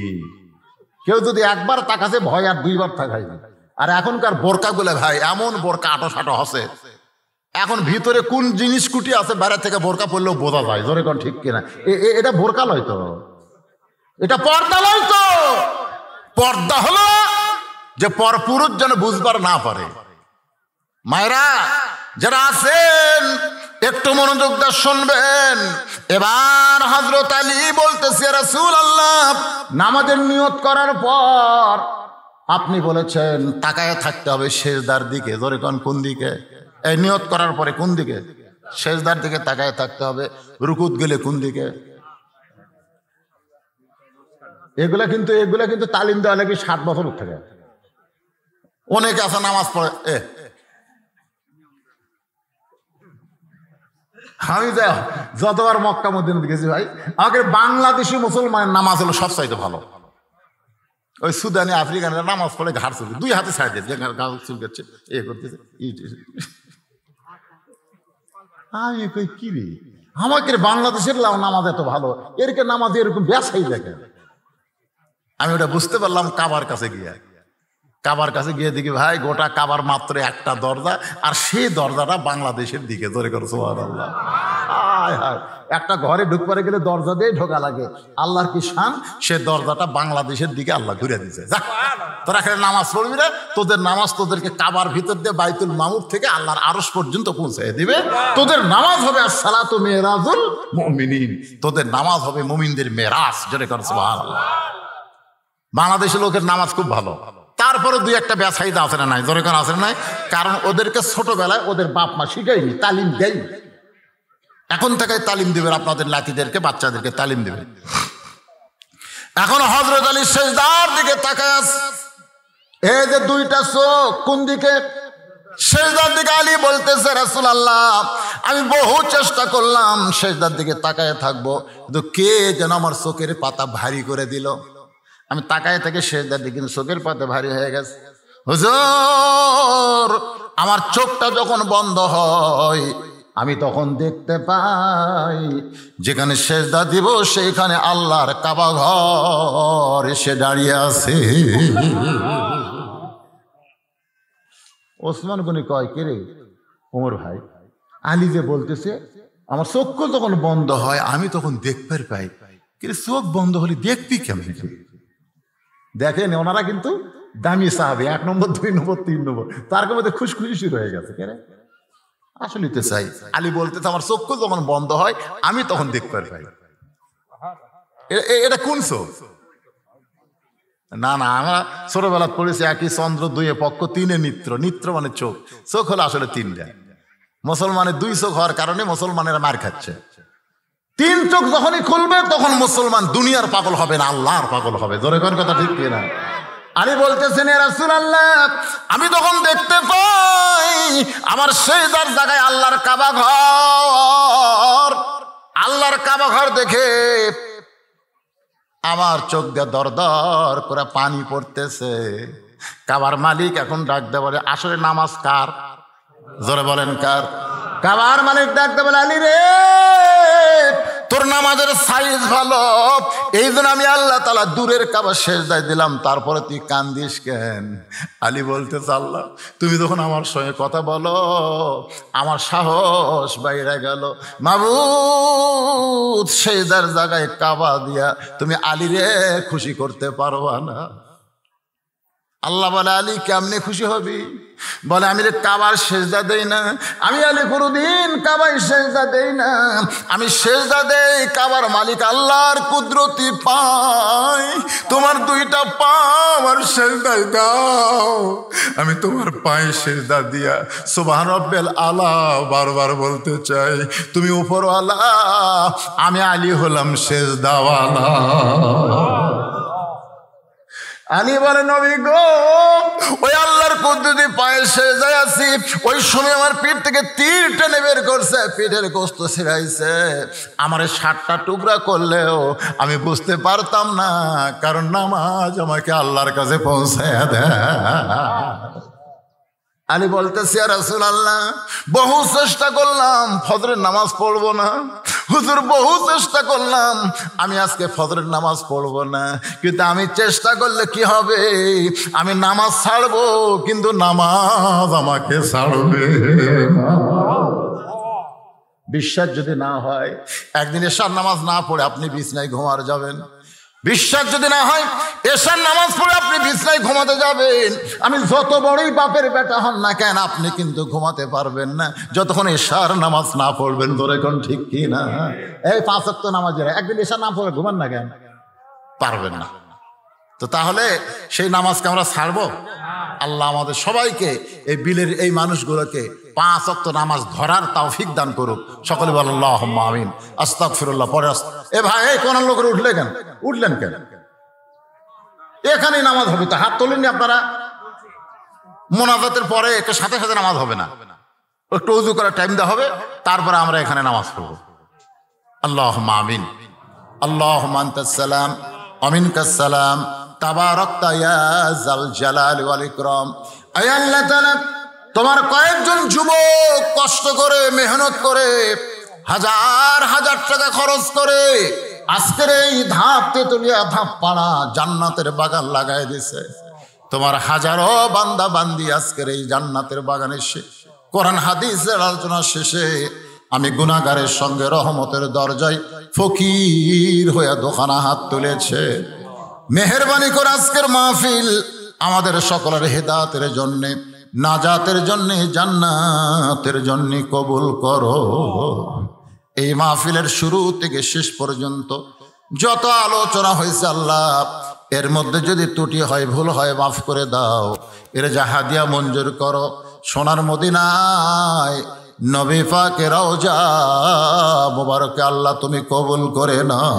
কেউ যদি একবার তাকাছে ভয় আর দুইবার তাকায় না। আর এখনকার বোরকা গুলো ভাই এমন বোরকা আটো সাটো হসে, এখন ভিতরে কোন জিনিস কুটি আছে বাইরে থেকে বোরকা পড়লেও বোঝা যায়। জোরে কোন ঠিক কিনা? এটা বোরকা লয় তো, এটা পর্দা লয় তো। পর্দা হলো যে পরপুরুষ যেন বুঝবার না পারে। মায়েরা যারা আছেন একটু মনোযোগ দিয়ে শুনবেন। এবার হযরত আলী বলতেছে, রাসূলুল্লাহ, নামাজের নিয়ত করার পর আপনি বলেছেন তাকায় থাকতে হবে সেজদার দিকে। জোরে কোন, কোন দিকে? এই নিয়ত করার পরে কোন দিকে? সেজদার দিকে তাকায় থাকতে হবে। রুকুত গেলে কোন দিকে? এগুলা কিন্তু তালিম দেওয়া লাগে 7 বছর থেকে। অনেকে আছে নামাজ পড়ে। আমি যতবার মক্কা মদিনা গেছি ভাই, আমাকে বাংলাদেশি মুসলমানের নামাজ হলো সবচাইতে ভালো। ওই সুদানি আফ্রিকানরা নামাজ পড়ে ঘাড় চুলকে, 2 হাতে ছাড় দিয়েছে, ঘাড় চুলকাচ্ছে, করতেছে। আমি কই কি রে, আমাকে বাংলাদেশের নামাজ এত ভালো, এরকে নামাজ এরকম ব্যাসাই দেখে। আমি ওটা বুঝতে পারলাম কাবার কাছে গিয়ে। কাবার কাছে গিয়ে দেখি ভাই গোটা কাবার মাত্র একটা দরজা, আর সেই দরজাটা বাংলাদেশের দিকে। ধরে করো সুবহানাল্লাহ। একটা ঘরে ঢুকপারে গেলে দরজা দিয়ে ঢোকা লাগে। আল্লাহর কি শান, সে দরজাটা বাংলাদেশের দিকে আল্লাহ ঘুরে দিয়েছে। তোরা এখানে নামাজ পড়বি না, তোদের নামাজ তোদেরকে কাবার ভিতর দিয়ে বাইতুল মামুর থেকে আল্লাহর আরশ পর্যন্ত পৌঁছে দিবে। তোদের নামাজ হবে আসসালাতু মিরাজুল মুমিনিন, তোদের নামাজ হবে মুমিনদের মেরাজ। জোরে করো সুবহানাল্লাহ। বাংলাদেশের লোকের নামাজ খুব ভালো, তারপরে 2-1টা ব্যাসাইদা আছে না নাই? জোরে কোন আছে না নাই? কারণ ওদেরকে ছোটবেলায় ওদের বাপ মা শিখায়নি, তালিম দেয়নি। এখন থেকে তালিম দিবেন আপনাদের নাতিদেরকে, বাচ্চাদেরকে তালিম দিবেন। এখন হযরত আলী সেজদার দিকে তাকায় আছে। এই যে 2টা চোখ কোন দিকে? সেজদার দিকে। আলী বলতেছে, রাসূলুল্লাহ, আমি বহু চেষ্টা করলাম সেজদার দিকে তাকায় থাকবো, কিন্তু কে যেন আমার চোখের পাতা ভারী করে দিল। আমি তাকায় থেকে সেজদার দিকে, কিন্তু চোখের পাতা ভারী হয়ে গেছে। হুজুর, আমার চোখটা যখন বন্ধ হয় আমি তখন দেখতে পাই যেখানে সেজদা দিব সেইখানে আল্লাহর কাবা ঘর এসে দাঁড়িয়ে আছে। ওসমান গনি কয়, কে রে? ওমর ভাই, আলী যে বলতেছে আমার চোখ যখন বন্ধ হয় আমি তখন দেখতে পাই। কিন্তু চোখ বন্ধ হলে দেখবি কেমন? দেখেন ওনারা কিন্তু দামি সাহাবী, 1 নম্বর 2 নম্বর 3 নম্বর, তার মধ্যে খুশখুশি শুরু হয়ে গেছে। কেন? আসলে তো চাই। আলী বলতেছে আমার চক্ষু যখন বন্ধ হয় আমি তখন দেখতে পাই। এটা কোন চোখ? না না, আমরা ছোটবেলা পড়েছি একই চন্দ্র 2 পক্ষ 3 নিত্র। নিত্র মানে চোখ, চোখ হলো আসলে 3টা। মুসলমানের 2 চোখ হওয়ার কারণে মুসলমানেরা মার খাচ্ছে। 3 চোখ যখনই খুলবে তখন মুসলমান দুনিয়ার পাগল হবে না, আল্লাহর পাগল হবে। জোরে কোন কথা ঠিক কিনা? আলী বলতেছেন, হে রাসূলুল্লাহ, আমি তখন দেখতে পাই আমার সেজদার জায়গায় আল্লাহর কাবা ঘর। আল্লাহর কাবা ঘর দেখে আমার চোখ দিয়ে দর দর করে পানি পড়তেছে। কাবার মালিক এখন ডাক দেয় বলে, আসলে নামাজ কার? জোরে বলেন কার? কাবার মালিক ডাক দেয় বলে, আলী রে, তোর নামাজের সাইজ ভালো, এই জন্য আমি আল্লাহ তাআলা দূরের কাবা সেজদায় দিলাম, তারপরে তুই কান্দিস কেন? আলী বলতেছে, আল্লাহ তুমি যখন আমার সঙ্গে কথা বলো আমার সাহস বাইরে গেল। মাবুদ, সেজদার জায়গায় কাবা দিয়া তুমি আলীরে খুশি করতে পারবা না? আল্লাহ বলে, আলী কেমনে খুশি হবি? বলে, আমি রে কাবার সেজদা দেই না, আমি আলী কোনদিন কাবায় সেজদা দেই না, আমি সেজদা দেই কাবার মালিক আল্লাহর কুদরতি পাই। তোমার দুইটা পা আমার সেজদায় দাও, আমি তোমার পায়ে সেজদা দিয়া সুবহান রাব্বিল আলা বারবার বলতে চাই। তুমি উপরওয়ালা, আমি আলী হলাম সেজদাওয়ালা। আলী বলে, নবী গো, ওই আল্লাহর কুদরতি পায়ে সেজদায় আছি, ওই সময় আমার পিঠ থেকে তীর টেনে বের করছে, পিঠের গোশত ছিঁড়াইছে, আমার 60টা টুকরা করলেও আমি বুঝতে পারতাম না, কারণ নামাজ আমাকে আল্লাহর কাছে পৌঁছায় দেয়। আলী বলতেছি, ইয়া রাসূলুল্লাহ, বহু চেষ্টা করলাম ফজরের নামাজ পড়বো না, হুজুর বহু চেষ্টা করলাম আমি আজকে ফজরের নামাজ পড়বো না, কিন্তু আমি চেষ্টা করলে কি হবে, আমি নামাজ ছাড়বো কিন্তু নামাজ আমাকে ছাড়বে না। বিশ্বাস যদি না হয়, একদিন এশার নামাজ না পড়ে আপনি বিছনায় ঘুমার যাবেন। বিশ্বাস যদি না হয়, এশার নামাজ পড়ে আপনি বিছনায় ঘুমাতে যাবেন, আমি যত বড়ই বাপের বেটা হন না কেন, আপনি কিন্তু ঘুমাতে পারবেন না যতক্ষণ এশার নামাজ না পড়বেন। ধরে কোন ঠিক কি না? এই 5 ওয়াক্ত নামাজের একদিন এশার না পড়ে ঘুমান না কেন? পারবেন না। তো তাহলে সেই নামাজকে আমরা ছাড়বো? আল্লাহ আমাদের সবাইকে, এই বিলের এই মানুষগুলোকে 5 ওয়াক্ত নামাজ ধরার তৌফিক দান করুক। সকলে বলেন আল্লাহুম্মা আমিন। আস্তাগফিরুল্লাহ। পরে এ ভাই, এই কোন লোক উঠলে কেন? উঠলেন কেন? এখানেই নামাজ হবে তো, হাত তোলেননি আপনারা? মোনাজাতের পরে একটু সাথে সাথে নামাজ হবে না, একটু ওযু করার টাইম দেওয়া হবে, তারপরে আমরা এখানে নামাজ পড়ব। আল্লাহুম্মা আমিন। আল্লাহুম্মা আনতাস সালাম ওয়া মিনকাস সালাম, তাবারাকতা ইয়া যাল জালালি ওয়াল ইকরাম। আয় আল্লাহ তাআলা, তোমার কয়েকজন যুবক কষ্ট করে মেহনত করে হাজার হাজার টাকা খরচ করে আজকের এই ধাপ তেতুলিয়া ধাপ পাড়া জান্নাতের বাগান লাগাই দিছে। তোমার হাজারো বান্দা বান্দি আজকের এই জান্নাতের বাগানে এসে কোরআন হাদিসের আলোচনা শেষে আমি গুনাহগারের সঙ্গে রহমতের দরজায় ফকির হয়ে দোকানা হাত তুলেছে। মেহেরবানি করে আজকের মাহফিল আমাদের সকলের হেদায়েতের জন্য, নাজাতের জন্য, জান্নাতের জন্য কবুল করো। এই মাহফিলের শুরু থেকে শেষ পর্যন্ত যত আলোচনা হয়েছে আল্লাহ, এর মধ্যে যদি ত্রুটি হয়, ভুল হয়, মাফ করে দাও। এর যা হাদিয়া মঞ্জুর করো। সোনার মদিনায় নবী পাকের রওজা মোবারকে আল্লাহ তুমি কবুল করে নাও।